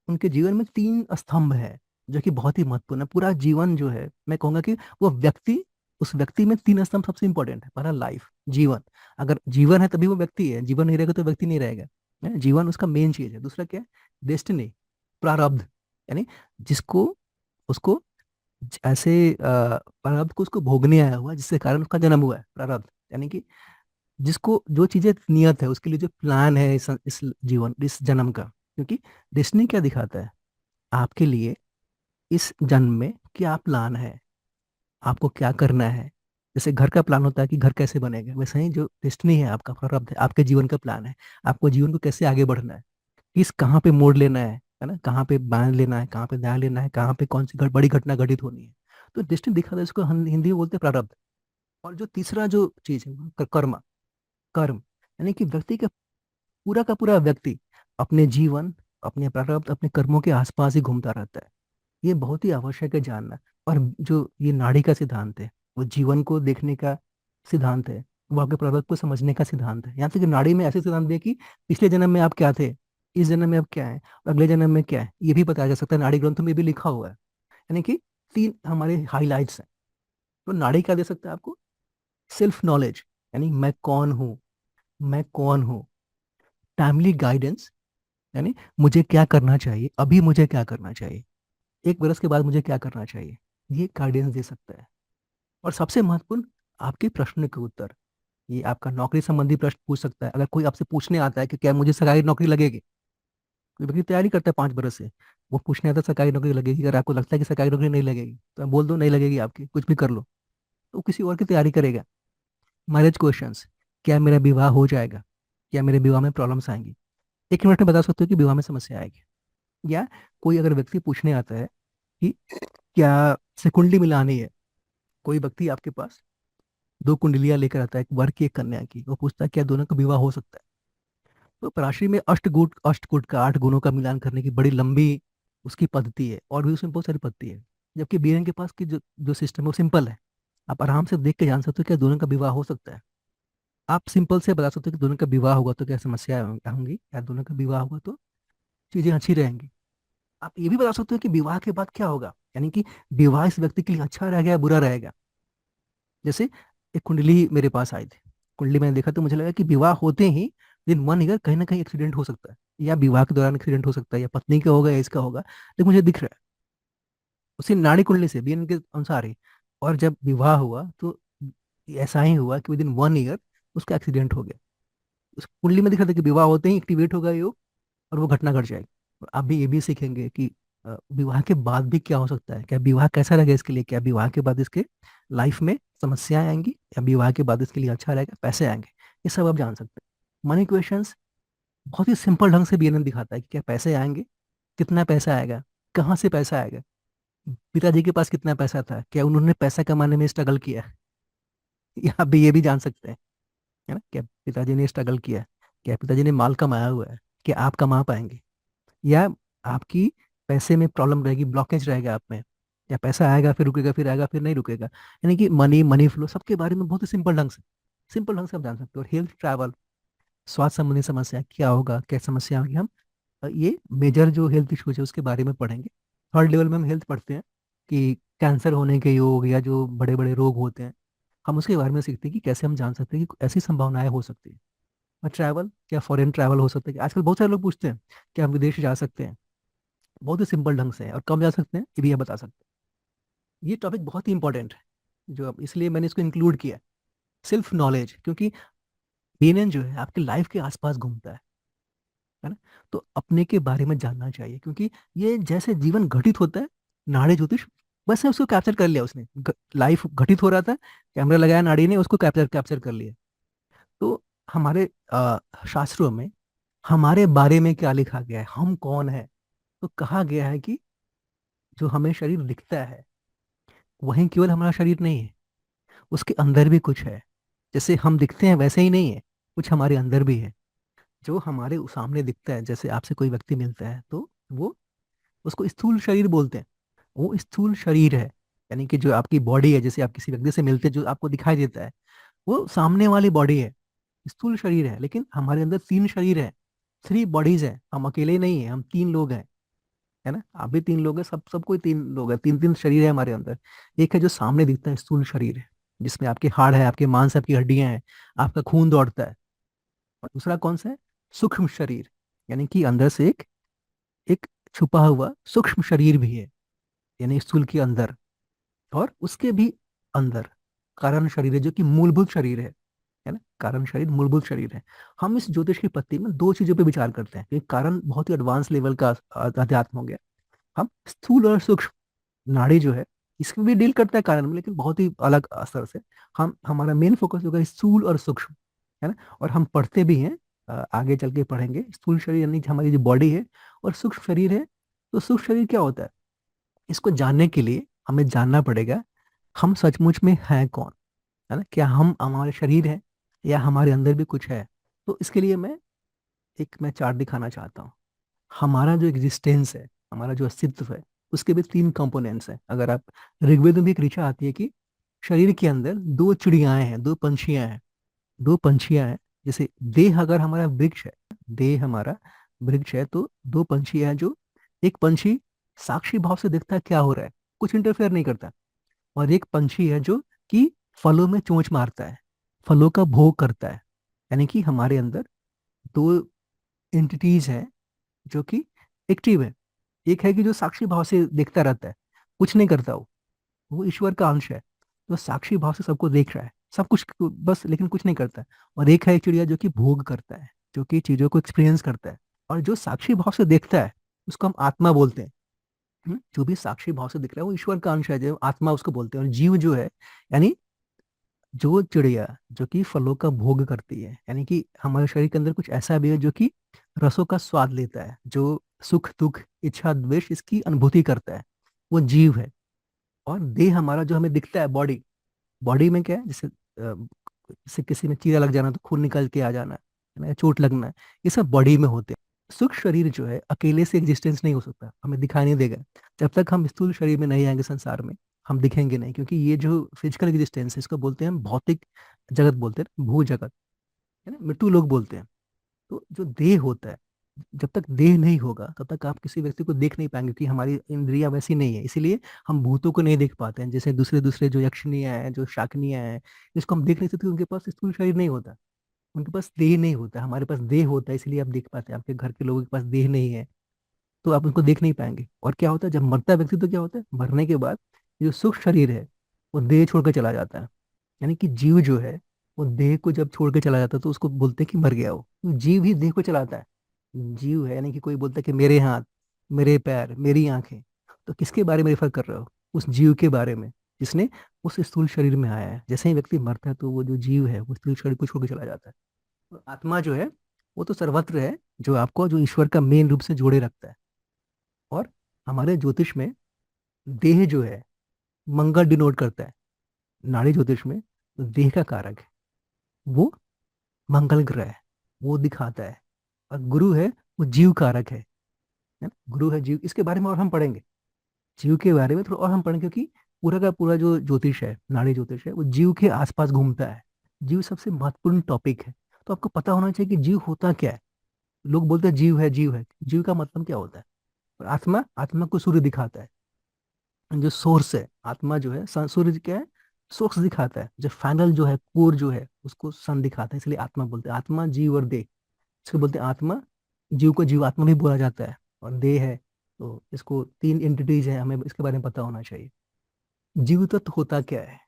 S1: उनके जीवन में तीन स्तंभ है जो कि बहुत ही महत्वपूर्ण है। पूरा जीवन जो है, मैं कहूंगा कि वो व्यक्ति, उस व्यक्ति में तीन स्तंभ सबसे इंपॉर्टेंट है। पहला लाइफ, जीवन। अगर जीवन है तभी वो व्यक्ति है, जीवन नहीं रहेगा तो व्यक्ति नहीं रहेगा। जीवन उसका मेन चीज है। दूसरा क्या है? डेस्टिनी, प्रारब्ध। यानी जिसको, उसको ऐसे प्रारब्ध को उसको भोगने आया हुआ है, जिसके कारण उसका जन्म हुआ है, प्रारब्ध। यानी कि जिसको जो चीजें नियत है, उसके लिए जो प्लान है इस जीवन, इस जन्म का। क्योंकि डेस्टिनी क्या दिखाता है आपके लिए इस जन्म में, क्या प्लान है, आपको क्या करना है। जैसे घर का प्लान होता है कि घर कैसे बनेगा, वैसे ही जो डेस्टिनी है, आपका प्रारब्ध है, आपके जीवन का प्लान है। आपको जीवन को कैसे आगे बढ़ना है, किस कहाँ पे मोड़ लेना है ना, कहाँ पे बांध लेना है, कहाँ पे दाएं लेना है, कहाँ पे कौन सी बड़ी घटना घटित होनी है। तो डेस्टिनी दिखाता है, इसको हम हिंदी में बोलते हैं प्रारब्ध। और जो तीसरा जो चीज है, कर्म। कर्म यानी कि व्यक्ति का पूरा व्यक्ति अपने जीवन, अपने प्रारब्ध, अपने कर्मों के आसपास ही घूमता रहता है। ये बहुत ही आवश्यक है जानना। और जो ये नाड़ी का सिद्धांत है, वो जीवन को देखने का सिद्धांत है, वो आपके प्रारब्ध को समझने का सिद्धांत है। यहाँ तक कि नाड़ी में ऐसे सिद्धांत भी है कि पिछले जन्म में आप क्या थे, इस जन्म में आप क्या है, और अगले जन्म में क्या है, ये भी बताया जा सकता है। नाड़ी ग्रंथों में भी लिखा हुआ है। यानी कि तीन हमारे हाईलाइट्स हैं। तो नाड़ी क्या दे सकता है आपको? सेल्फ नॉलेज, यानी मैं कौन हूँ, मैं कौन हूँ। टाइमली गाइडेंस, यानी मुझे क्या करना चाहिए, अभी मुझे क्या करना चाहिए, एक बरस के बाद मुझे क्या करना चाहिए, ये गाइडेंस दे सकता है। और सबसे महत्वपूर्ण, आपके प्रश्न के उत्तर। ये आपका नौकरी संबंधी प्रश्न पूछ सकता है। अगर कोई आपसे पूछने आता है कि क्या मुझे सरकारी नौकरी लगेगी, कोई व्यक्ति तैयारी करता है 5 बरस से, वो पूछने आता है सरकारी नौकरी लगेगी। अगर आपको लगता है कि सरकारी नौकरी नहीं लगेगी, तो आप बोल दो नहीं लगेगी आपकी, कुछ भी कर लो। तो वो किसी और की तैयारी करेगा। मैरिज क्वेश्चंस, क्या मेरा विवाह हो जाएगा, क्या मेरे विवाह में प्रॉब्लम्स आएंगी, 1 मिनट में बता सकते हो कि विवाह में समस्या आएगी। या कोई अगर व्यक्ति पूछने आता है कि क्या से कुंडली मिलानी है, कोई व्यक्ति आपके पास 2 कुंडलियां लेकर आता है, एक वर की एक कन्या की, वो पूछता है क्या दोनों का विवाह हो सकता है। तो राशि में अष्टकूट का 8 गुणों का मिलान करने की बड़ी लंबी उसकी पद्धति है, और भी उसमें बहुत सारी पद्धति है। जबकि बीरन के पास की जो जो सिस्टम है वो सिंपल है। आप आराम से देख के जान सकते हो क्या दोनों का विवाह हो सकता है। आप सिंपल से बता सकते हो कि दोनों का विवाह होगा तो क्या समस्या होंगी, या दोनों का विवाह होगा तो चीजें अच्छी रहेंगी। आप ये भी बता सकते हो कि विवाह के बाद क्या होगा, यानी कि विवाह इस व्यक्ति के लिए अच्छा रहेगा या बुरा रहेगा। जैसे एक कुंडली मेरे पास आई थी, कुंडली मैंने देखा तो मुझे लगा कि विवाह होते ही दिन 1 ईयर कहीं ना कहीं एक्सीडेंट हो सकता है, या विवाह के दौरान एक्सीडेंट हो सकता है, या पत्नी का होगा या इसका होगा, लेकिन मुझे दिख रहा है उसी नाड़ी कुंडली से भी इनके अनुसार ही। और जब विवाह हुआ तो ऐसा ही हुआ कि विदिन 1 ईयर उसका एक्सीडेंट हो गया। उस कुंडली में दिख रहा था कि विवाह होते ही एक्टिवेट होगा योग, और वो घटना घट जाएगी। और आप भी ये भी सीखेंगे कि विवाह के बाद भी क्या हो सकता है, क्या विवाह कैसा रहेगा इसके लिए, क्या विवाह के बाद इसके लाइफ में समस्याएं आएंगी, या विवाह के बाद इसके लिए अच्छा रहेगा, पैसे आएंगे। ये सब आप जान सकते हैं। मनी क्वेश्चंस बहुत ही सिंपल ढंग से बीएनएन दिखाता है कि क्या पैसे आएंगे, कितना पैसा आएगा, कहाँ से पैसा आएगा, पिताजी के पास कितना पैसा था, क्या उन्होंने पैसा कमाने में स्ट्रगल किया। या आप भी ये भी जान सकते हैं, है ना, क्या पिताजी ने स्ट्रगल किया, क्या पिताजी ने माल कमाया हुआ है, क्या आप कमा पाएंगे, या आपकी पैसे में प्रॉब्लम रहेगी, ब्लॉकेज रहेगा आप में, या पैसा आएगा फिर रुकेगा, फिर आएगा फिर नहीं रुकेगा। यानी कि मनी मनी फ्लो सबके बारे में बहुत ही सिंपल ढंग से आप जान सकते हो। और हेल्थ, ट्रैवल, स्वास्थ्य संबंधी समस्या क्या होगा, क्या समस्या होगी, हम ये मेजर जो हेल्थ इश्यूज है उसके बारे में पढ़ेंगे। थर्ड लेवल में हम हेल्थ पढ़ते हैं कि कैंसर होने के योग, या जो बड़े बड़े रोग होते हैं, हम उसके बारे में सीखते हैं कि कैसे हम जान सकते हैं कि ऐसी संभावनाएं हो सकती है। और ट्रैवल, क्या फॉरेन ट्रैवल हो सकता है, आजकल बहुत सारे लोग पूछते हैं कि हम विदेश जा सकते हैं। बहुत ही सिंपल ढंग से है, और कब जा सकते हैं ये भी आप बता सकते हैं। ये टॉपिक बहुत ही इंपॉर्टेंट है, जो अब इसलिए मैंने इसको इंक्लूड किया। सेल्फ नॉलेज, क्योंकि बीएनएन जो है आपकी लाइफ के आसपास घूमता है। है ना। तो अपने के बारे में जानना चाहिए, क्योंकि ये जैसे जीवन घटित होता है, नाड़ी ज्योतिष बस है उसको कैप्चर कर लिया उसने। लाइफ घटित हो रहा था, कैमरा लगाया नाड़ी ने, उसको कैप्चर कैप्चर कर लिया। तो हमारे शास्त्रों में हमारे बारे में क्या लिखा गया है, हम कौन है। तो कहा गया है कि जो हमें शरीर दिखता है, वही केवल हमारा शरीर नहीं है, उसके अंदर भी कुछ है। जैसे हम दिखते हैं वैसे ही नहीं है, कुछ हमारे अंदर भी है। जो हमारे सामने दिखता है, जैसे आपसे कोई व्यक्ति मिलता है तो वो, उसको स्थूल शरीर बोलते हैं। वो स्थूल शरीर है, यानी कि जो आपकी बॉडी है, जैसे आप किसी व्यक्ति से मिलते हैं जो आपको दिखाई देता है, वो सामने वाली बॉडी है, स्थूल शरीर है। लेकिन हमारे अंदर तीन शरीर है, थ्री बॉडीज है, हम अकेले नहीं है, हम तीन लोग हैं। है ना, आप भी तीन लोग हैं, सब कोई तीन लोग हैं, तीन तीन शरीर है हमारे अंदर। एक है जो सामने दिखता है, स्थूल शरीर है, जिसमें आपके हाड़ है, आपके मांस, आपकी हड्डियां हैं, आपका खून दौड़ता है। और दूसरा कौन सा है, सूक्ष्म शरीर, यानी कि अंदर से एक एक छुपा हुआ सूक्ष्म शरीर भी है, यानी स्थूल के अंदर। और उसके भी अंदर कारण शरीर है, जो कि मूलभूत शरीर है ना, कारण शरीर मूलभूत शरीर है। हम इस ज्योतिष की पत्ती में दो चीजों पे विचार करते हैं, क्योंकि कारण बहुत ही एडवांस लेवल का अध्यात्म हो गया। हम स्थूल और सूक्ष्म नाड़ी जो है, इसमें भी डील करता है कारण में, लेकिन बहुत ही अलग असर से। हम हमारा मेन फोकस होगा स्थूल और सूक्ष्म, है ना। और हम पढ़ते भी हैं, आगे चल के पढ़ेंगे, स्थूल शरीर यानी कि हमारी जो बॉडी है, और सूक्ष्म शरीर है। तो सूक्ष्म शरीर क्या होता है, इसको जानने के लिए हमें जानना पड़ेगा हम सचमुच में हैं कौन, है ना। क्या हम हमारे शरीर है, या हमारे अंदर भी कुछ है। तो इसके लिए मैं चार्ट दिखाना चाहता हूँ। हमारा जो एग्जिस्टेंस है, हमारा जो अस्तित्व है, उसके भी तीन कंपोनेंट्स हैं। अगर आप, ऋग्वेद में भी एक ऋचा आती है कि शरीर के अंदर दो चिड़ियाएं हैं, दो पंछियां हैं, दो पंछियां हैं। जैसे देह अगर हमारा वृक्ष है, देह हमारा वृक्ष है, तो दो पंछी हैं। जो एक पंछी साक्षी भाव से देखता है क्या हो रहा है, कुछ इंटरफेयर नहीं करता। और एक पंछी है जो कि फलों में चोंच मारता है, फलों का भोग करता है। यानी कि हमारे अंदर दो एंटिटीज हैं जो कि एक्टिव है। एक है कि जो साक्षी भाव से देखता रहता है, कुछ नहीं करता वो ईश्वर का अंश है, तो साक्षी भाव से सबको देख रहा है, सब कुछ बस, लेकिन कुछ नहीं करता है। और एक है एक चिड़िया जो कि भोग करता है, जो कि चीजों को एक्सपीरियंस करता है। और जो साक्षी भाव से देखता है, उसको हम आत्मा बोलते हैं। जो भी साक्षी भाव से दिख रहा है वो ईश्वर का अंश है, जो आत्मा उसको बोलते हैं। और जीव जो है, यानी जो चिड़िया जो कि फलों का भोग करती है, यानी कि हमारे शरीर के अंदर कुछ ऐसा भी है जो कि रसों का स्वाद लेता है, जो सुख दुख इच्छा द्वेष इसकी अनुभूति करता है, वो जीव है। और देह हमारा जो हमें दिखता है, बॉडी, बॉडी में क्या है, जैसे किसी में चीरा लग जाना तो खून निकल के आ जाना, है ना, चोट लगना, ये सब बॉडी में होते हैं। सूक्ष्म शरीर जो है अकेले से एग्जिस्टेंस नहीं हो सकता, हमें दिखाई नहीं देगा। जब तक हम स्थूल शरीर में नहीं आएंगे संसार में, हम दिखेंगे नहीं, क्योंकि ये जो फिजिकल एग्जिस्टेंस है, इसको बोलते हैं हम भौतिक जगत, बोलते हैं भू जगत, है ना, मृत्यु लोग बोलते हैं। तो जो देह होता है, जब तक देह नहीं होगा तब तक आप किसी व्यक्ति को देख नहीं पाएंगे, कि हमारी इंद्रियां वैसी नहीं है, इसीलिए हम भूतों को नहीं देख पाते हैं। जैसे दूसरे दूसरे जो यक्षिणियां हैं, जो शाकनियां हैं, इसको हम देख नहीं सकते, उनके पास स्थूल शरीर नहीं होता, उनके पास देह नहीं होता। हमारे पास देह होता है, इसलिए आप देख पाते हैं। आपके घर के लोगों के पास देह नहीं है, तो आप उनको देख नहीं पाएंगे। और क्या होता है, जब मरता है व्यक्ति तो क्या होता है, मरने के बाद जो सूक्ष्म शरीर है वो देह छोड़ कर चला जाता है। यानी कि जीव जो है, वो देह को जब छोड़ के चला जाता है तो उसको बोलते हैं कि मर गया वो, तो जीव ही देह को चलाता है। जीव है, यानी कि कोई बोलता है कि मेरे हाथ, मेरे पैर, मेरी आंखें। तो किसके बारे में रेफर कर रहे हो, उस जीव के बारे में, जिसने उस स्थूल शरीर में आया है। जैसे ही व्यक्ति मरता है तो वो जो जीव है वो स्थूल शरीर को छोड़ के चला जाता है। तो आत्मा जो है वो तो सर्वत्र है, जो आपको जो ईश्वर का मेन रूप से जोड़े रखता है। और हमारे ज्योतिष में देह जो है मंगल डिनोट करता है। नाड़ी ज्योतिष में तो देह का कारक है, वो मंगल ग्रह है, वो दिखाता है। और गुरु है, वो जीव कारक है ना? गुरु है जीव, इसके बारे में और हम पढ़ेंगे, जीव के बारे में थोड़ा और हम पढ़ेंगे, क्योंकि पूरा का पूरा जो ज्योतिष है, नाड़ी ज्योतिष है, वो जीव के आसपास घूमता है। जीव सबसे महत्वपूर्ण टॉपिक है। तो आपको पता होना चाहिए कि जीव होता क्या है। लोग बोलते हैं जीव है, जीव है, जीव का मतलब क्या होता है। और आत्मा, आत्मा को सूर्य दिखाता है, जो सोर्स है। आत्मा जो है, सूर्य क्या है, सोर्स दिखाता है। जो फाइनल जो है, कोर जो है, उसको सन दिखाता है, इसलिए आत्मा बोलते हैं। आत्मा, जीव और देह, इसको बोलते हैं आत्मा। जीव को जीव आत्मा भी बोला जाता है। और देह है, तो इसको तीन एंटिटीज है, हमें इसके बारे में पता होना चाहिए। जीव तत्व होता क्या है,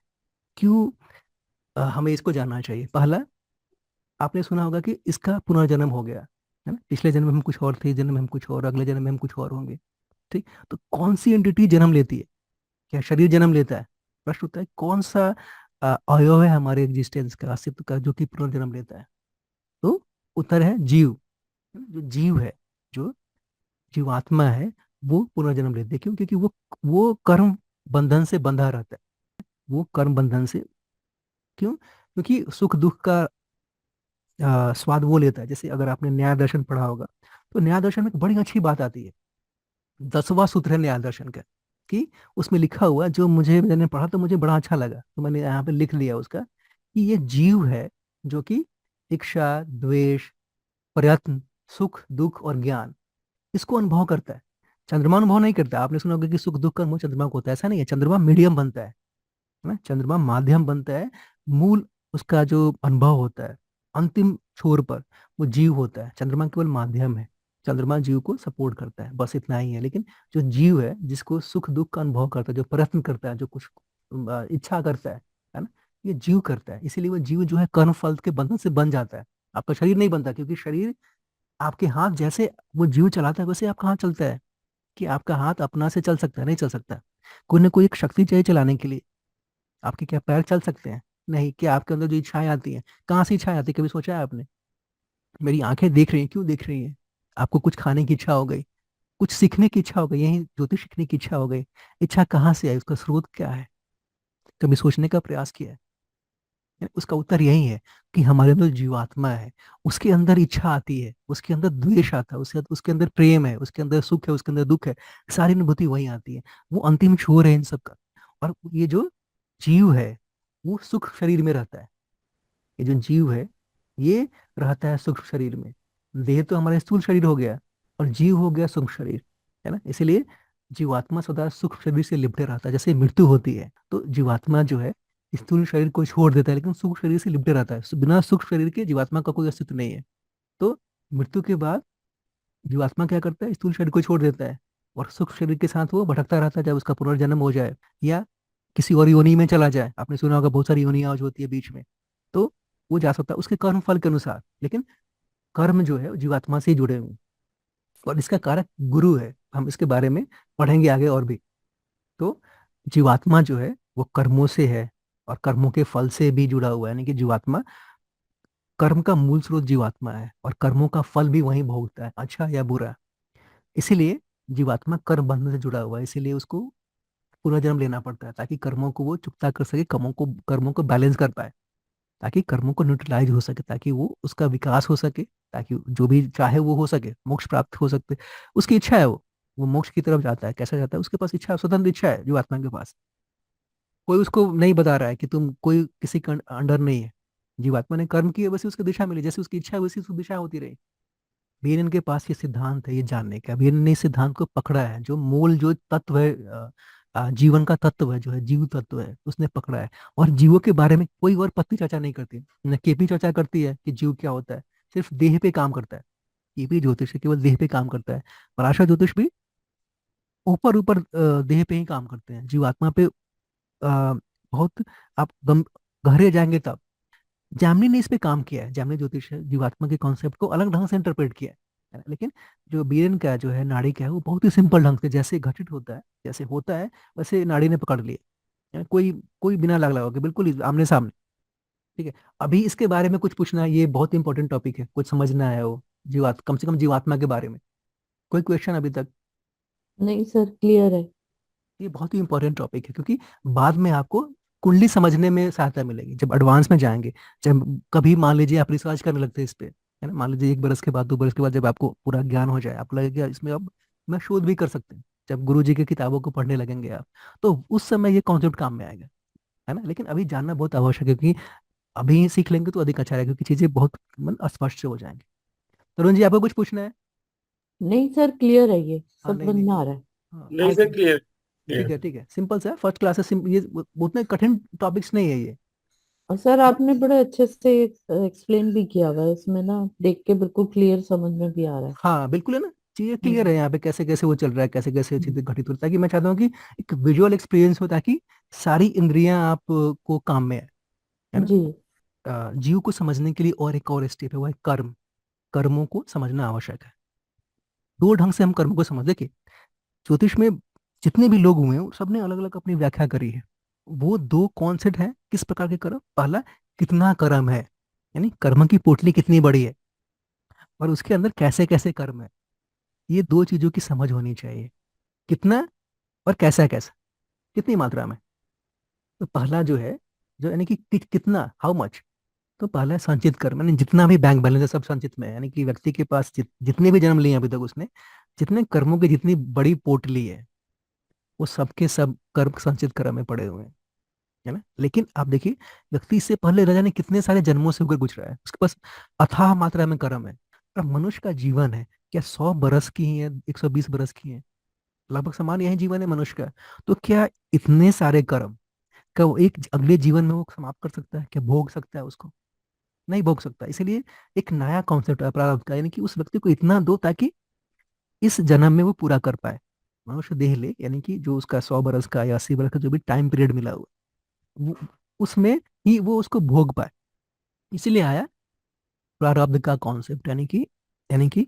S1: क्यों हमें इसको जानना चाहिए। पहला, आपने सुना होगा कि इसका पुनर्जन्म हो गया। है ना, पिछले जन्म में हम कुछ और थे, इस जन्म में हम कुछ और, अगले जन्म में हम कुछ और होंगे। ठीक, तो कौन सी एंटिटी जन्म लेती है? क्या शरीर जन्म लेता है? प्रश्न उठता है कौन सा अवयव है हमारे एग्जिस्टेंस का, अस्तित्व का, जो कि पुनर्जन्म लेता है? तो उत्तर है जीव। जो जीव है, जो जीवात्मा है, वो पुनर्जन्म लेते हैं। क्यों? क्योंकि वो कर्म बंधन से बंधा रहता है। वो कर्म बंधन से, क्यों? क्योंकि सुख दुख का स्वाद वो लेता है। जैसे अगर आपने न्याय दर्शन पढ़ा होगा, तो न्याय दर्शन में एक बड़ी अच्छी बात आती है। 10वां सूत्र है न्याय दर्शन का, कि उसमें लिखा हुआ, जो मुझे, मैंने पढ़ा तो मुझे बड़ा अच्छा लगा, तो मैंने यहाँ पे लिख लिया उसका, कि ये जीव है जो कि इच्छा, द्वेष, प्रयत्न, सुख दुख और ज्ञान, इसको अनुभव करता है। चंद्रमा अनुभव नहीं करता। आपने सुना होगा कि सुख दुख का अनुभव चंद्रमा को होता है, ऐसा नहीं है। चंद्रमा मीडियम बनता है ना, चंद्रमा माध्यम बनता है। मूल उसका जो अनुभव होता है अंतिम छोर पर, वो जीव होता है। चंद्रमा केवल माध्यम है। चंद्रमा जीव को सपोर्ट करता है, बस इतना ही है। लेकिन जो जीव है, जिसको सुख दुख का अनुभव करता है, जो प्रयत्न करता है, जो कुछ इच्छा करता है ना, ये जीव करता है। इसीलिए वो जीव जो है कर्म फल के बंधन से बन जाता है। आपका शरीर नहीं बनता, क्योंकि शरीर आपके हाथ जैसे वो जीव चलाता है, वैसे आपका हाथ चलता है। कि आपका हाथ अपना से चल सकता है? नहीं चल सकता। कोई ना कोई एक शक्ति चाहिए चलाने के लिए। आपके क्या पैर चल सकते हैं? नहीं। क्या आपके अंदर जो इच्छाएं आती हैं, कहाँ से इच्छाएं आती है? कभी सोचा है आपने? मेरी आंखें देख रही हैं, क्यों देख रही हैं? आपको कुछ खाने की इच्छा हो गई, कुछ सीखने की इच्छा हो गई, यही ज्योतिष सीखने की इच्छा हो गई। इच्छा कहाँ से आई? उसका स्रोत क्या है? कभी सोचने का प्रयास किया है? उसका उत्तर यही है कि हमारे अंदर जीवात्मा है, उसके अंदर इच्छा आती है, उसके अंदर द्वेष आता है, उसके अंदर प्रेम है, उसके अंदर सुख है, उसके अंदर दुख है। सारी अनुभूति वही आती है। वो अंतिम छोर है इन सब का। और ये जो जीव है, वो सुख शरीर में रहता है। ये जो जीव है, ये रहता है सूक्ष्म शरीर में। देह तो हमारा स्थूल शरीर हो गया, और जीव हो गया सूक्ष्म शरीर, है ना। इसीलिए जीवात्मा सदा सूक्ष्म शरीर से लिपटे रहता है। जैसे मृत्यु होती है, तो जीवात्मा जो है स्थूल शरीर को छोड़ देता है, लेकिन सूक्ष्म शरीर से लिपटे रहता है। बिना सूक्ष्म शरीर के जीवात्मा का कोई अस्तित्व नहीं है। तो मृत्यु के बाद जीवात्मा क्या करता है? स्थूल शरीर को छोड़ देता है, और सूक्ष्म शरीर के साथ वो भटकता रहता है, जब उसका पुनर्जन्म हो जाए, या किसी और योनि में चला जाए। आपने सुना होगा बहुत सारी योनियां जो होती है बीच में, तो वो जा सकता है उसके कर्म फल के अनुसार। लेकिन कर्म जो है वो जीवात्मा से ही जुड़े हुए हैं, और इसका कारक गुरु है। हम इसके बारे में पढ़ेंगे आगे और भी। तो जीवात्मा जो है वो कर्मों से है, और कर्मों के फल से भी जुड़ा हुआ है। यानी कि जीवात्मा, कर्म का मूल स्रोत जीवात्मा है, और कर्मों का फल भी वही भोगता है, अच्छा या बुरा। इसीलिए जीवात्मा कर्म बंधन से जुड़ा हुआ है। इसीलिए उसको पुनर्जन्म लेना पड़ता है, ताकि कर्मों को वो चुकता कर सके, कर्मों को बैलेंस कर पाए, ताकि कर्मों को न्यूट्रलाइज हो सके, ताकि वो उसका विकास हो सके, ताकि जो भी चाहे वो हो सके, मोक्ष प्राप्त हो सकते। उसकी इच्छा है, वो मोक्ष की तरफ जाता है। कैसा जाता है? उसके पास इच्छा, स्वतंत्र इच्छा है जीवात्मा के पास। कोई उसको नहीं बता रहा है कि तुम कोई किसी के अंडर नहीं है। जीवात्मा ने कर्म किए, वैसे उसको दिशा मिली, जैसे उसकी इच्छा है वैसी उसकी दिशा होती रही। बीरन के पास ये सिद्धांत है, ये जानने का। बीरन ने इस सिद्धांत को पकड़ा है। जो मूल जो तत्व है, जीवन का तत्व है, जो है जीव तत्व है, उसने पकड़ा है। और जीवों के बारे में कोई और पत्नी चर्चा नहीं करती। न केपी चर्चा करती है कि जीव क्या होता है, सिर्फ देह पे काम करता है। केपी ज्योतिष है, केवल देह पे काम करता है। पराशर ज्योतिष भी ऊपर ऊपर देह पे ही काम करते हैं, जीवात्मा पे बहुत, आप गहरे जाएंगे तब। जैमिनी ने इस पे काम किया है। जैमिनी ज्योतिष जीवात्मा के कॉन्सेप्ट को अलग ढंग से इंटरप्रेट किया है। लेकिन जो बीरन का जो है, नाड़ी का है, वो बहुत ही सिंपल ढंग से, जैसे घटित होता है, जैसे होता है, वैसे नाड़ी ने पकड़ लिया। कोई कोई बिना लग लगा के, बिल्कुल आमने सामने। ठीक है। अभी इसके बारे में कुछ पूछना है, ये बहुत इंपॉर्टेंट टॉपिक है, कुछ समझना है वो, कम से कम जीवात्मा के बारे में। कोई क्वेश्चन अभी तक?
S2: नहीं सर, क्लियर है।
S1: ये बहुत ही इंपॉर्टेंट टॉपिक है, क्योंकि बाद में आपको कुंडली समझने में सहायता मिलेगी, जब एडवांस में जाएंगे। जब कभी मान लीजिए आप रिसर्च करने लगते हैं इस पे, है ना, मान लीजिए 1 बरस के बाद, 2 बरस के बाद, जब आपको पूरा ज्ञान हो जाए, आपको लगेगा इसमें अब मैं शोध भी कर सकते हैं। जब गुरु जी की किताबों को पढ़ने लगेंगे आप, तो उस समय ये कॉन्सेप्ट काम में आएगा, है ना। लेकिन अभी जानना बहुत आवश्यक है, क्योंकि अभी सीख लेंगे तो अधिक अच्छा रहेगा, क्योंकि चीजें बहुत अस्पष्ट से हो जाएंगी। तरुण जी, आपको कुछ पूछना है?
S2: नहीं सर, क्लियर है, ये
S1: हाँ,
S2: सब
S1: नहीं
S2: समझ
S1: नहीं,
S2: में आ रहा है।
S1: हाँ
S3: नहीं
S1: और
S3: सर,
S1: क्या?
S3: क्लियर
S1: ठीक
S3: क्लियर।
S1: है, ठीक है, सिंपल सा फर्स्ट क्लास है। ये उतने कठिन टॉपिक्स नहीं है ये।
S2: और सर आपने बड़े अच्छे से एक्सप्लेन भी किया हुआ है इसमें ना, देख के बिल्कुल क्लियर समझ में भी आ रहा है।
S1: हाँ बिल्कुल, है ना। चीजें क्लियर है
S2: हम्म।
S1: यहाँ पे, कैसे कैसे वो चल रहा है, कैसे कैसे
S2: हम्म।
S1: चीजें घटित हो रही है। ताकि मैं चाहता हूँ कि एक विजुअल एक्सपीरियंस हो, ताकि सारी इंद्रियां आप को काम में है ना।
S2: जी।
S1: जीव को समझने के लिए और एक और स्टेप है, वो है कर्म। कर्मों को समझना आवश्यक है। दो ढंग से हम कर्मों को समझ, देखिए ज्योतिष में जितने भी लोग हुए हैं सबने अलग अलग अपनी व्याख्या करी है। वो दो कॉन्सेप्ट है किस प्रकार के कर्म, पहला कितना कर्म है, यानी कर्म की पोटली कितनी बड़ी है, और उसके अंदर कैसे कैसे कर्म है। ये दो चीजों की समझ होनी चाहिए, कितना और कैसा कैसा, कितनी मात्रा में। तो पहला जो है, जो यानी कि कितना, हाउ मच, तो पहला है संचित कर्म, यानी जितना भी बैंक बैलेंस है सब संचित में है। यानी कि व्यक्ति के पास जितने भी जन्म लिए हैं अभी तक उसने, जितने कर्मों की जितनी बड़ी पोटली है, वो सबके सब कर्म संचित कर्म में पड़े हुए हैं, है ना। लेकिन आप देखिए, व्यक्ति इससे पहले न जाने कितने सारे जन्मों से होकर गुजरा है, उसके पास अथाह मात्रा में कर्म है। और मनुष्य का जीवन है क्या 100 बरस की ही है, 120 बरस की है, लगभग समान यही जीवन है मनुष्य का। तो क्या इतने सारे कर्म का वो एक अगले जीवन में वो समाप्त कर सकता है क्या, भोग सकता है उसको, नहीं भोग सकता। इसलिए एक नया कॉन्सेप्ट है प्रारब्ध का, यानी कि उस व्यक्ति को इतना दो ताकि इस जन्म में वो पूरा कर पाए। मनुष्य देह ले, यानी कि जो उसका 100 बरस का या 80 बरस का जो भी टाइम पीरियड मिला हुआ है, उसमें ही वो उसको भोग पाए। इसीलिए आया प्रारब्ध का कॉन्सेप्ट, यानी कि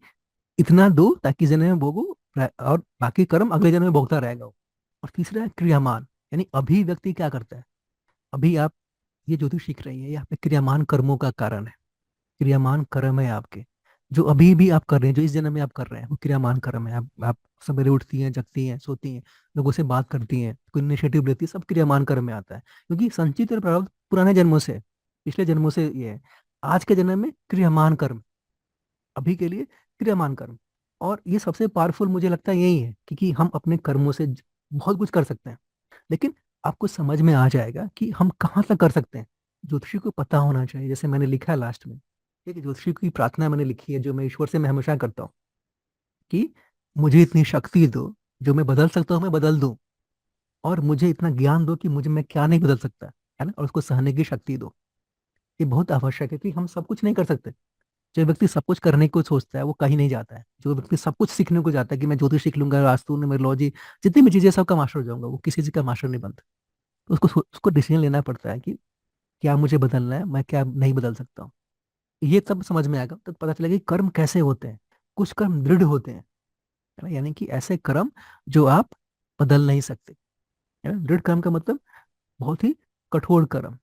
S1: इतना दो ताकि जन्म में भोगो, और बाकी कर्म अगले जन्म में भोगता रहेगा वो। और तीसरा है क्रियामान, यानी अभी व्यक्ति क्या करता है, अभी आप ये ज्योतिष सीख रही है, ये आप पे क्रियामान कर्मों का कारण है। क्रियामान कर्म है आपके, जो अभी भी आप कर रहे हैं, जो इस जन्म में आप कर रहे हैं, वो क्रियामान कर्म है। आप सवेरे उठती हैं, जगती हैं, सोती हैं, लोगों से बात करती हैं, कोई इनिशिएटिव लेती है, सब क्रियामान कर्म में आता है। क्योंकि संचित और प्रारब्ध पुराने जन्मों से, पिछले जन्मों से ये है। आज के जन्म में क्रियामान कर्म, अभी के लिए क्रियामान कर्म। और ये सबसे पावरफुल मुझे लगता है यही है, क्योंकि हम अपने कर्मों से बहुत कुछ कर सकते हैं। लेकिन आपको समझ में आ जाएगा कि हम कहाँ तक कर सकते हैं। ज्योतिषी को पता होना चाहिए, जैसे मैंने लिखा है लास्ट में, ठीक है, ज्योतिषी की प्रार्थना मैंने लिखी है, जो मैं ईश्वर से मैं हमेशा करता हूँ कि मुझे इतनी शक्ति दो, जो मैं बदल सकता हूँ मैं बदल दूं, और मुझे इतना ज्ञान दो कि मुझे मैं क्या नहीं बदल सकता, है ना, और उसको सहने की शक्ति दो। ये बहुत आवश्यक है कि हम सब कुछ नहीं कर सकते। जो व्यक्ति सब कुछ करने को सोचता है वो कहीं नहीं जाता है। जो व्यक्ति सब कुछ सीखने को जाता है कि मैं ज्योतिष सीख लूंगा, वास्तु, न्यूमरोलॉजी, जितनी भी चीजें, सबका मास्टर हो जाऊंगा, वो किसी चीज का मास्टर नहीं बनता। तो उसको डिसीजन लेना पड़ता है कि क्या मुझे बदलना है, मैं क्या नहीं बदल सकता हूँ। ये तब समझ में आएगा, तब पता चलेगा कि कर्म कैसे होते हैं। कुछ कर्म दृढ़ होते हैं, है ना, यानी कि ऐसे कर्म जो आप बदल नहीं सकते, है ना। दृढ़ कर्म का मतलब बहुत ही कठोर कर्म।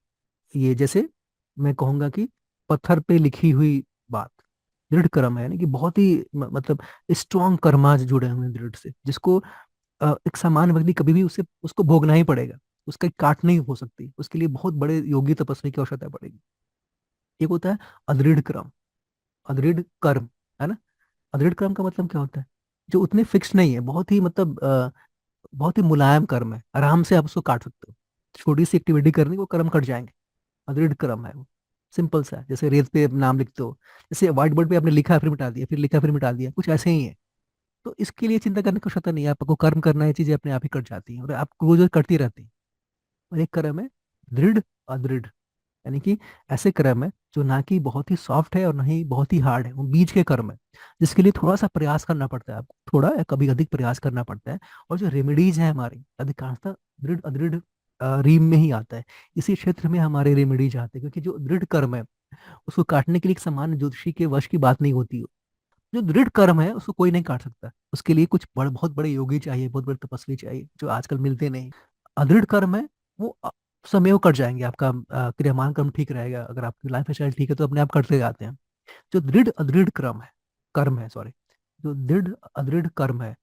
S1: ये जैसे मैं कहूंगा कि पत्थर पे लिखी हुई बात दृढ़ कर्म है, यानी कि बहुत ही मतलब स्ट्रॉन्ग कर्मा जुड़े हुए हैं दृढ़ से, जिसको एक सामान्य व्यक्ति कभी भी उसे उसको भोगना ही पड़ेगा। उसका काट नहीं हो सकती, उसके लिए बहुत बड़े योगी तपस्वी की आवश्यकता पड़ेगी। एक होता है अदृढ़ क्रम, अदृढ़ कर्म, है ना। अदृढ़ कर्म का मतलब क्या होता है, जो उतने फिक्स नहीं है, बहुत ही मतलब बहुत ही मुलायम कर्म है, आराम से आप उसको काट सकते हो। छोटी सी एक्टिविटी करनी, वो कर्म कट जाएंगे। अदृढ़ क्रम है वो, सिंपल सा है, जैसे रेत पे नाम लिखते हो, जैसे व्हाइट बोर्ड पे आपने लिखा फिर मिटा दिया, फिर लिखा फिर मिटा दिया, कुछ ऐसे ही है। तो इसके लिए चिंता करने की आवश्यकता नहीं है, आपको कर्म करना है, चीजें अपने आप ही कट जाती हैं और आपको रोज करती रहती हैं। और एक कर्म है दृढ़ अदृढ़, यानी कि ऐसे कर्म है जो ना कि बहुत ही सॉफ्ट है और ना ही बहुत ही हार्ड है, वो बीच के कर्म है, जिसके लिए थोड़ा सा प्रयास करना पड़ता है आपको, थोड़ा या कभी अधिक प्रयास करना पड़ता है। और जो रेमेडीज है हमारी अधिकांशतः दृढ़ अदृढ़ रीम में ही आता है। इसी क्षेत्र में हमारे रेमेडीज आते हैं, क्योंकि जो दृढ़ कर्म है उसको काटने के लिए एक सामान्य ज्योतिषी के वश की बात नहीं होती। जो दृढ़ कर्म है उसको कोई नहीं काट सकता, उसके लिए कुछ बहुत बड़े योगी चाहिए, बहुत बड़े तपस्वी चाहिए, जो आजकल मिलते नहीं। अदृढ़ कर्म है वो समय वो कट जाएंगे, आपका क्रियामान कर्म ठीक रहेगा, अगर आपकी लाइफ स्टाइल ठीक है तो अपने आप करते जाते हैं। जो दृढ़ अदृढ़ कर्म है सॉरी, जो दृढ़ अदृढ़ कर्म है,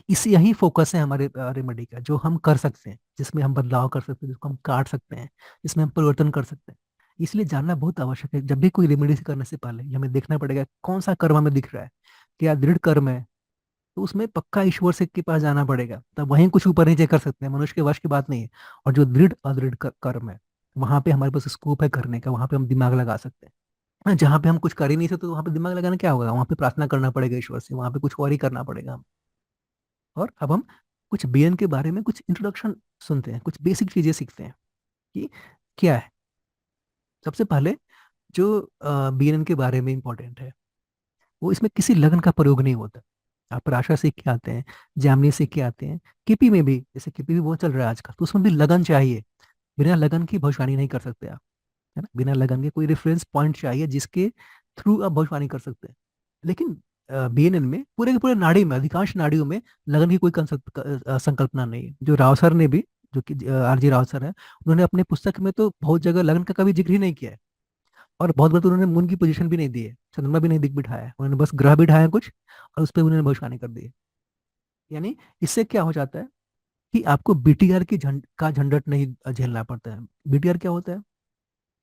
S1: इसी यही फोकस है हमारे रेमेडी का, जो हम कर सकते हैं, जिसमें हम बदलाव कर सकते हैं, जिसको हम काट सकते हैं, जिसमें हम परिवर्तन कर सकते हैं। इसलिए जानना बहुत आवश्यक है, जब भी कोई रेमेडी करने से पहले हमें देखना पड़ेगा कौन सा कर्म हमें दिख रहा है। क्या दृढ़ कर्म है, तो उसमें पक्का ईश्वर से के पास जाना पड़ेगा, तब वहीं कुछ ऊपर नीचे कर सकते हैं, मनुष्य के वश की बात नहीं है। और जो दृढ़ अदृढ़ कर्म है, वहां पे हमारे पास स्कोप है करने का, वहां पे हम दिमाग लगा सकते हैं। जहाँ पे हम कुछ कर ही नहीं सकते, तो वहां पे दिमाग लगाना क्या होगा, वहां पे प्रार्थना करना पड़ेगा ईश्वर से, वहां पे कुछ और ही करना पड़ेगा हम। और अब हम कुछ बीएन के बारे में कुछ इंट्रोडक्शन सुनते हैं, कुछ बेसिक चीजें सीखते हैं कि क्या है। सबसे पहले जो बीएन के बारे में इंपॉर्टेंट है, वो इसमें किसी लगन का प्रयोग नहीं होता। आप पराशर सीख के आते हैं, जामनी सीख के आते हैं, केपी में भी, जैसे केपी भी बहुत चल रहा है आजकल, तो उसमें भी लगन चाहिए। बिना लगन की भविष्यवाणी नहीं कर सकते आप, है ना। बिना लगन के कोई रेफरेंस पॉइंट चाहिए जिसके थ्रू आप भविष्यवाणी कर सकते हैं। लेकिन बीएनएन में पूरे के पूरे नाड़ी में, अधिकांश नाड़ियों में लगन की कोई संकल्पना नहीं है। जो राव सर ने भी, जो कि आरजी राव सर है, उन्होंने अपने पुस्तक में तो बहुत जगह लगन का कभी जिक्र ही नहीं किया है। और बहुत बार तो उन्होंने मून की पोजीशन भी नहीं दी है, चंद्रमा भी नहीं दिख बिठाया है, उन्होंने बस ग्रह बिठाया है कुछ, और उस पर उन्होंने भविष्यवाणी कर दी है। यानी इससे क्या हो जाता है कि आपको बीटीआर की का झंझट नहीं झेलना पड़ता है। बीटीआर क्या होता है?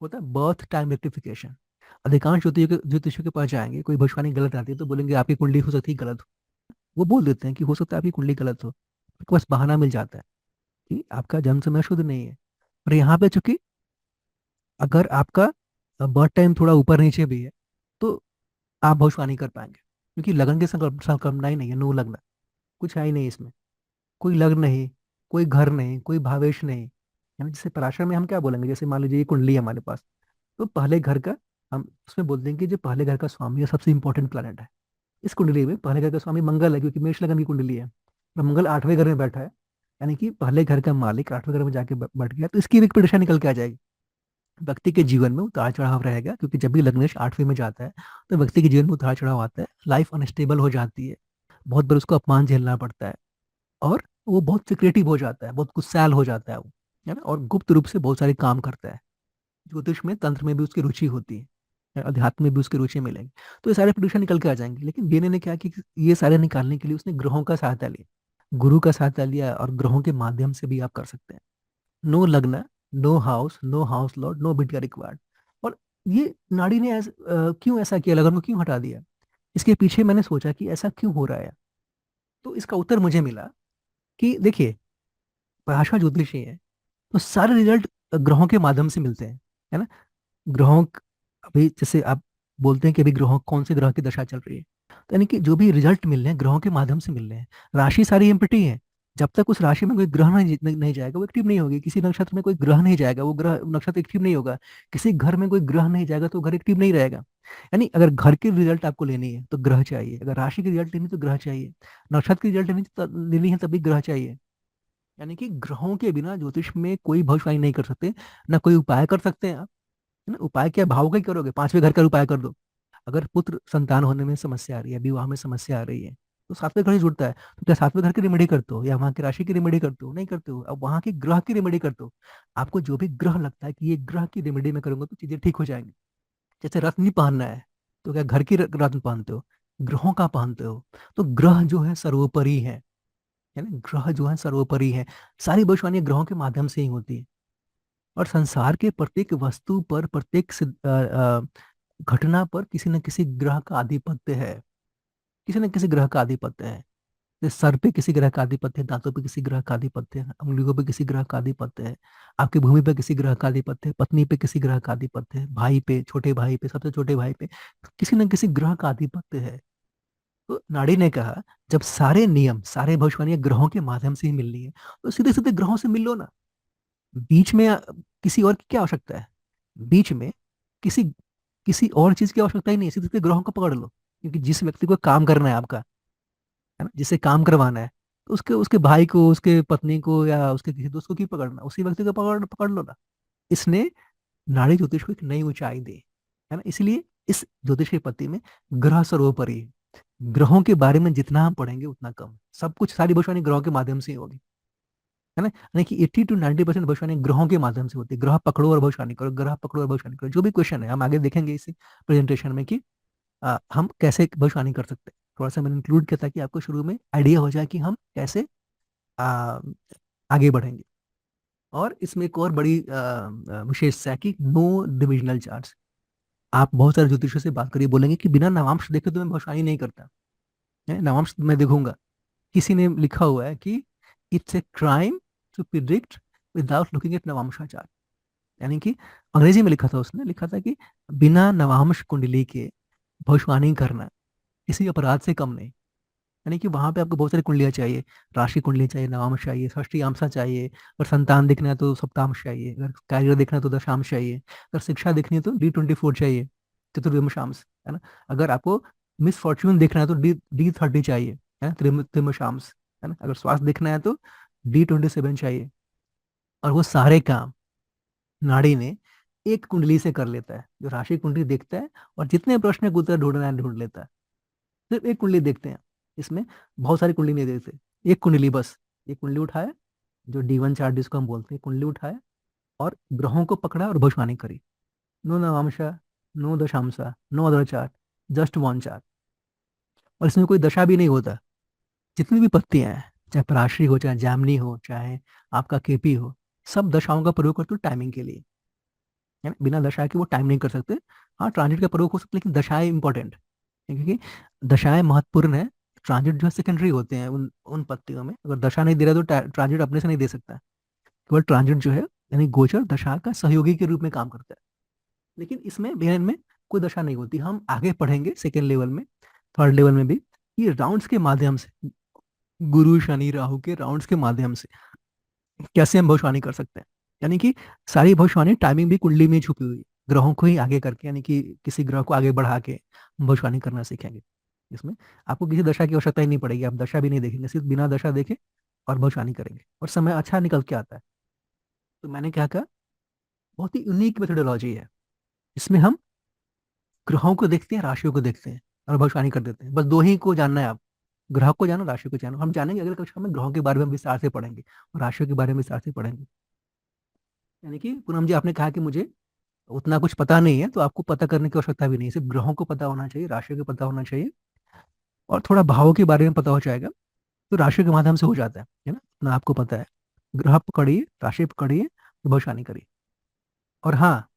S1: होता है बर्थ टाइम रेक्टिफिकेशन। अधिकांश ज्योतिषियों के पास जाएंगे, कोई भविष्यवाणी गलत आती है तो बोलेंगे आपकी कुंडली हो सकती है गलत हो। वो बोल देते हैं कि हो सकता है आपकी कुंडली गलत हो, आपके पास बहाना मिल जाता है कि आपका जन्म समय शुद्ध नहीं है। और यहाँ पे चूंकि अगर आपका बर्थ टाइम थोड़ा ऊपर नीचे भी है, तो आप भविष्यवाणी कर पाएंगे, क्योंकि लगन की संकल्पना ही नहीं है, नो लगन, कुछ है ही नहीं इसमें। कोई लग्न नहीं, कोई घर नहीं, कोई भावेश नहीं। यानी जैसे पराशर में हम क्या बोलेंगे, जैसे मान लीजिए ये कुंडली है हमारे पास, तो पहले घर का, हम उसमें बोलते हैं कि जो पहले घर का स्वामी है सबसे इंपॉर्टेंट प्लैनेट है। इस कुंडली में पहले घर का स्वामी मंगल है, क्योंकि मेष लगन की कुंडली है, और मंगल 8वें घर में बैठा है। यानी कि पहले घर का मालिक 8वें घर में जाके बैठ गया, तो इसकी भी प्रेडिक्शन निकल के आ जाएगी। व्यक्ति के जीवन में उतार चढ़ाव रहेगा, क्योंकि जब भी लग्नेश 8वें में जाता है तो व्यक्ति के जीवन में उतार चढ़ाव आता है, लाइफ अनस्टेबल हो जाती है, बहुत बार उसको अपमान झेलना पड़ता है, और वो बहुत सिक्रेटिव हो जाता है, बहुत गुस्सैल हो जाता है वो, है ना, और गुप्त रूप से बहुत सारे काम करता है। ज्योतिष में, तंत्र में भी उसकी रुचि होती है, अध्यात्म में भी उसकी रुचि मिलेगी। तो ये सारे प्रेडिक्शन निकल के आ जाएंगे। लेकिन बीने ने क्या कि ये सारे निकालने के लिए उसने ग्रहों का सहायता लिया, गुरु का सहायता लिया, और ग्रहों के माध्यम से भी आप कर सकते हैं। नो लग्न, नो हाउस लॉर्ड, नो बिटिया रिक्वायर्ड। और ये नाड़ी ने क्यों ऐसा किया, लगन को क्यों हटा दिया? इसके पीछे मैंने सोचा कि ऐसा क्यों हो रहा है। तो इसका उत्तर मुझे मिला कि देखिए, भाषा ज्योतिषी है, तो सारे रिजल्ट ग्रहों के माध्यम से मिलते हैं, है ना। ग्रहों अभी जैसे आप बोलते हैं कि अभी ग्रहों, कौन से ग्रह की दशा चल रही है, तो यानी कि जो भी रिजल्ट मिल रहे हैं ग्रहों के माध्यम से मिल रहे हैं। राशि सारी एम्प्टी है, जब तक उस राशि में कोई ग्रह नहीं जाएगा वो एक्टिव नहीं होगी। किसी नक्षत्र में कोई ग्रह नहीं जाएगा, वो ग्रह नक्षत्र एक्टिव नहीं होगा। किसी घर में कोई ग्रह नहीं जाएगा तो घर एक्टिव नहीं रहेगा। यानी अगर घर की रिजल्ट आपको लेनी है तो ग्रह चाहिए, अगर राशि की रिजल्ट लेनी है तो ग्रह चाहिए, नक्षत्र की रिजल्ट लेनी है तभी ग्रह चाहिए। यानी कि ग्रहों के बिना ज्योतिष में कोई भविष्यवाणी नहीं कर सकते, ना कोई उपाय कर सकते हैं आप, है ना। उपाय क्या, भाव का ही करोगे, 5वें घर का उपाय कर दो। अगर पुत्र संतान होने में समस्या आ रही है, विवाह में समस्या आ रही है, तो 7वें घर ही जुड़ता है। तो क्या 7वें घर की रेमेडी करते हो, या वहां की राशि की रेमेडी करते हो? नहीं करते हो। अब वहां के ग्रह की रेमेडी करते हो। आपको जो भी ग्रह लगता है कि ये ग्रह की रेमेडी में करूंगा तो चीजें ठीक हो जाएंगी। जैसे रत्न नहीं पहनना है, तो क्या घर की रत्न पहनते हो, ग्रहों का पहनते हो। तो ग्रह जो है सर्वोपरि है ना, ग्रह जो है सर्वोपरि है। सारी भविष्यवाणी ग्रहों के माध्यम से ही होती है। और संसार के प्रत्येक वस्तु पर, प्रत्येक घटना पर किसी न किसी ग्रह का आधिपत्य है, किसी न किसी ग्रह का आधिपत्य है। जैसे सर पे किसी ग्रह का आधिपत्य है, दांतों पे किसी ग्रह का आधिपत्य है, उंगलियों पे किसी ग्रह का आधिपत्य है, आपकी भूमि पे किसी ग्रह का आधिपत्य है, पत्नी पे किसी ग्रह का आधिपत्य है, भाई पे, छोटे भाई पे, सबसे छोटे भाई पे किसी न किसी ग्रह का आधिपत्य है। तो नाड़ी ने कहा, जब सारे नियम, सारे भविष्यवाणियां ग्रहों के माध्यम से ही मिलनी है, तो सीधे सीधे ग्रहों से मिल लो ना। बीच में किसी और की क्या आवश्यकता है? बीच में किसी किसी और चीज की आवश्यकता ही नहीं है, सीधे सीधे ग्रहों को पकड़ लो। क्योंकि जिस व्यक्ति को काम करना है आपका, है ना, जिसे काम करवाना है, तो उसके उसके भाई को, उसके पत्नी को, या उसके किसी दोस्त को क्यों पकड़ना, उसी व्यक्ति को पकड़ पकड़ लो ना। इसने नाड़ी ज्योतिष को एक नई ऊंचाई दी, है ना। इसलिए इस ज्योतिष की पद्धति में ग्रह सर्वोपरि है। ग्रहों के बारे में जितना हम पढ़ेंगे उतना कम, सब कुछ, सारी भविष्यवाणी ग्रहों के माध्यम से ही होगी, है ना। यानी कि 80 to 90% भविष्यवाणी ग्रहों के माध्यम से होती है। ग्रह पकड़ो और भविष्यवाणी करो, ग्रह पकड़ो और भविष्यवाणी करो। जो भी क्वेश्चन है हम आगे देखेंगे इसी प्रेजेंटेशन में कि हम कैसे भविष्यवाणी कर सकते हैं। थोड़ा सा मैंने इंक्लूड किया ताकि आपको शुरू में आइडिया हो जाए कि हम कैसे आ, आगे बढ़ेंगे। और इसमें एक और बड़ी विशेषता है कि नो डिविजनल चार्ट्स। आप बहुत सारे ज्योतिषियों से बात करिए, बोलेंगे कि बिना नवांश देखे तो मैं भविष्यवाणी नहीं करता, है, नवांश मैं देखूंगा। किसी ने लिखा हुआ है कि it's a crime to predict without looking at Navamsha chart. यानी कि अंग्रेजी में लिखा था, उसने लिखा था कि बिना नवांश कुंडली के भविष्यवाणी करना किसी अपराध से कम नहीं। यानी कि वहां पे आपको बहुत सारी कुंडलियां चाहिए, राशि कुंडली चाहिए, नवांश चाहिए, षष्ठी आमसा चाहिए, अगर संतान देखना है तो सप्तांश चाहिए, अगर कैरियर देखना है तो दशांश चाहिए, अगर शिक्षा देखनी है तो D24 चाहिए, चतुर्विमशांश, है ना। अगर आपको मिस फॉर्च्यून देखना है तो D30 चाहिए, है ना, त्रिमशांश, है ना। अगर स्वास्थ्य देखना है तो D27 चाहिए। और वो सारे काम नाड़ी ने एक कुंडली से कर लेता है, जो राशि कुंडली देखता है, और जितने प्रश्न के उत्तर ढूंढना है ढूंढ लेता है। सिर्फ एक कुंडली देखते हैं इसमें, बहुत सारी कुंडली नहीं देखते। एक कुंडली बस, एक कुंडली उठाया, जो D1 चार्ट जिसको हम बोलते हैं, कुंडली उठाया और ग्रहों को पकड़ा और भविष्यवाणी करी। No Navamsha, no Dashamsha, no other chart, just one chart. और इसमें कोई दशा भी नहीं होता। जितनी भी पत्तियां हैं, चाहे पराशरी हो, चाहे जामनी हो, चाहे आपका केपी हो, सब दशाओं का प्रयोग करते हो टाइमिंग के लिए, है ना। बिना दशा के वो टाइम नहीं कर सकते। हाँ, ट्रांजिट का प्रयोग हो सकता है, लेकिन दशाएं इंपॉर्टेंट है, क्योंकि दशाएं महत्वपूर्ण है। ट्रांजिट जो है सेकेंडरी होते हैं उन उन पत्तियों में। अगर दशा नहीं दे रहा तो ट्रांजिट अपने से नहीं दे सकता। केवल ट्रांजिट जो है, यानी गोचर, दशा का सहयोगी के रूप में काम करता है। लेकिन इसमें बेन में कोई दशा नहीं होती। हम आगे पढ़ेंगे सेकेंड लेवल में, थर्ड लेवल में भी, ये राउंड्स के माध्यम से, गुरु शनि राहु के राउंड्स के माध्यम से कैसे हम भविष्यवाणी कर सकते हैं। यानी कि सारी भविष्यवाणी टाइमिंग भी कुंडली में छुपी हुई है, ग्रहों को ही आगे करके, यानी कि किसी ग्रह को आगे बढ़ा के भविष्यवाणी करना सीखेंगे। इसमें आपको किसी दशा की आवश्यकता ही नहीं पड़ेगी, आप दशा भी नहीं देखेंगे, सिर्फ बिना दशा देखे और भविष्यवाणी करेंगे और समय अच्छा निकल के आता है। तो मैंने क्या कहा, बहुत ही यूनिक मेथोडोलॉजी है। इसमें हम ग्रहों को देखते हैं, राशियों को देखते हैं और भविष्यवाणी कर देते हैं। बस दो ही को जानना है आप, ग्रह को जानो, राशि को जानो। हम जानेंगे अगले कक्षा में, ग्रहों के बारे में विस्तार से पढ़ेंगे और राशियों के बारे में विस्तार से पढ़ेंगे। यानी कि पूनम जी, आपने कहा कि मुझे उतना कुछ पता नहीं है, तो आपको पता करने की आवश्यकता भी नहीं है। सिर्फ ग्रहों को पता होना चाहिए, राशियों को पता होना चाहिए और थोड़ा भावों के बारे में पता हो जाएगा, तो राशियों के माध्यम से हो जाता है ना। इतना आपको पता है, ग्रह पकड़िए, राशि पकड़िए, तो भविष्यवाणी करिए। और हाँ,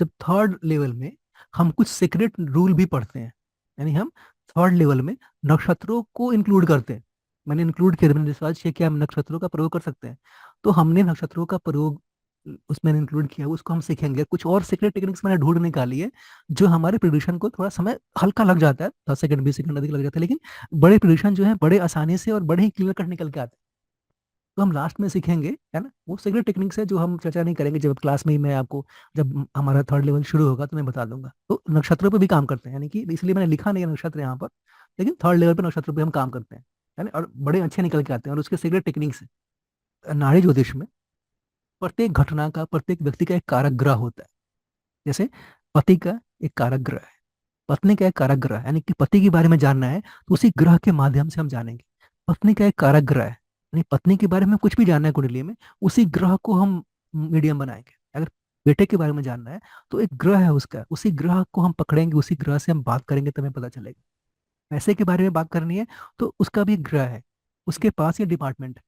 S1: जब थर्ड लेवल में हम कुछ सीक्रेट रूल भी पढ़ते हैं, यानी हम थर्ड लेवल में नक्षत्रों को इंक्लूड करते हैं। मैंने इंक्लूड किया, मैंने रिसर्च किया कि हम नक्षत्रों का प्रयोग कर सकते हैं, तो हमने नक्षत्रों का प्रयोग उसमें इंक्लूड किया, उसको हम सीखेंगे। कुछ और सीक्रेट टेक्निक्स मैंने ढूंढ निकाली है, जो हमारे प्रिडिक्शन को थोड़ा समय हल्का लग जाता है, 10 सेकंड 20 सेकंड अधिक लग जाता है, लेकिन बड़े प्रिडिक्शन जो है बड़े आसानी से और बड़े ही क्लियर कट निकल के आते हैं। तो हम लास्ट में सीखेंगे, है ना। वो सीक्रेट टेक्निक्स है जो हम चर्चा नहीं करेंगे, जब क्लास में ही मैं आपको, जब हमारा थर्ड लेवल शुरू होगा तो मैं बता दूंगा। तो नक्षत्रों पे भी काम करते हैं, यानी कि इसलिए मैंने लिखा नहीं है नक्षत्र यहाँ पर, लेकिन थर्ड लेवल पे नक्षत्रों पे हम काम करते हैं, है ना, और बड़े अच्छे निकल के आते हैं। और उसके सीक्रेट टेक्निक्स है, नाड़ी ज्योतिष में प्रत्येक घटना का, प्रत्येक व्यक्ति का एक कारक ग्रह होता है। जैसे पति का एक कारक ग्रह है, पत्नी का एक कारक ग्रह है, यानी कि पति के बारे में जानना है तो उसी ग्रह के माध्यम से हम जानेंगे। पत्नी का एक कारक ग्रह है, यानी पत्नी के बारे में कुछ भी जानना है कुंडली में, उसी ग्रह को हम मीडियम बनाएंगे। अगर बेटे के बारे में जानना है तो एक ग्रह है उसका, उसी ग्रह को हम पकड़ेंगे, उसी ग्रह से हम बात करेंगे तब हमें पता चलेगा। पैसे के बारे में बात करनी है तो उसका भी एक ग्रह है, उसके पास ये डिपार्टमेंट है।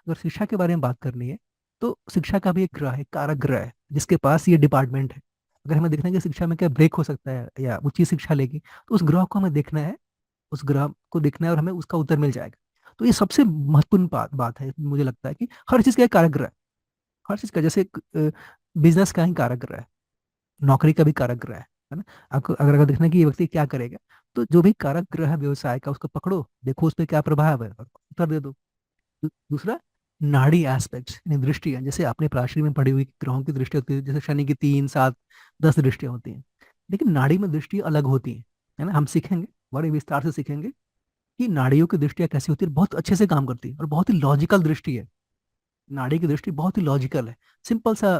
S1: अगर शिक्षा के बारे में बात करनी है तो शिक्षा का भी एक ग्रह है, कारक ग्रह है, जिसके पास ये डिपार्टमेंट है। अगर हमें देखना है कि शिक्षा में क्या ब्रेक हो सकता है या उच्च शिक्षा लेगी, तो उस ग्रह को हमें देखना है, उस ग्रह को देखना है और हमें उसका उत्तर मिल जाएगा। तो ये सबसे महत्वपूर्ण बात है, मुझे लगता है कि हर चीज का एक कारक ग्रह है। हर चीज का, जैसे बिजनेस का ही कारक ग्रह है, नौकरी का भी कारक ग्रह है ना। आपको अगर अगर देखना है कि ये व्यक्ति क्या करेगा, तो जो भी कारक ग्रह है व्यवसाय का, उसको पकड़ो, देखो उस पर क्या प्रभाव है और उत्तर दे दो। दूसरा, नाड़ी एस्पेक्ट्स, यानी दृष्टि है। जैसे आपने प्राचीन में पढ़ी हुई ग्रहों की दृष्टि होती है, जैसे शनि की 3 7 10 दृष्टियां होती हैं, लेकिन नाड़ी में दृष्टि अलग होती है ना। हम सीखेंगे, बड़े विस्तार से सीखेंगे कि नाड़ियों की दृष्टियां कैसी होती है, बहुत अच्छे से काम करती है और बहुत ही लॉजिकल दृष्टि है। नाड़ी की दृष्टि बहुत ही लॉजिकल है, सिंपल सा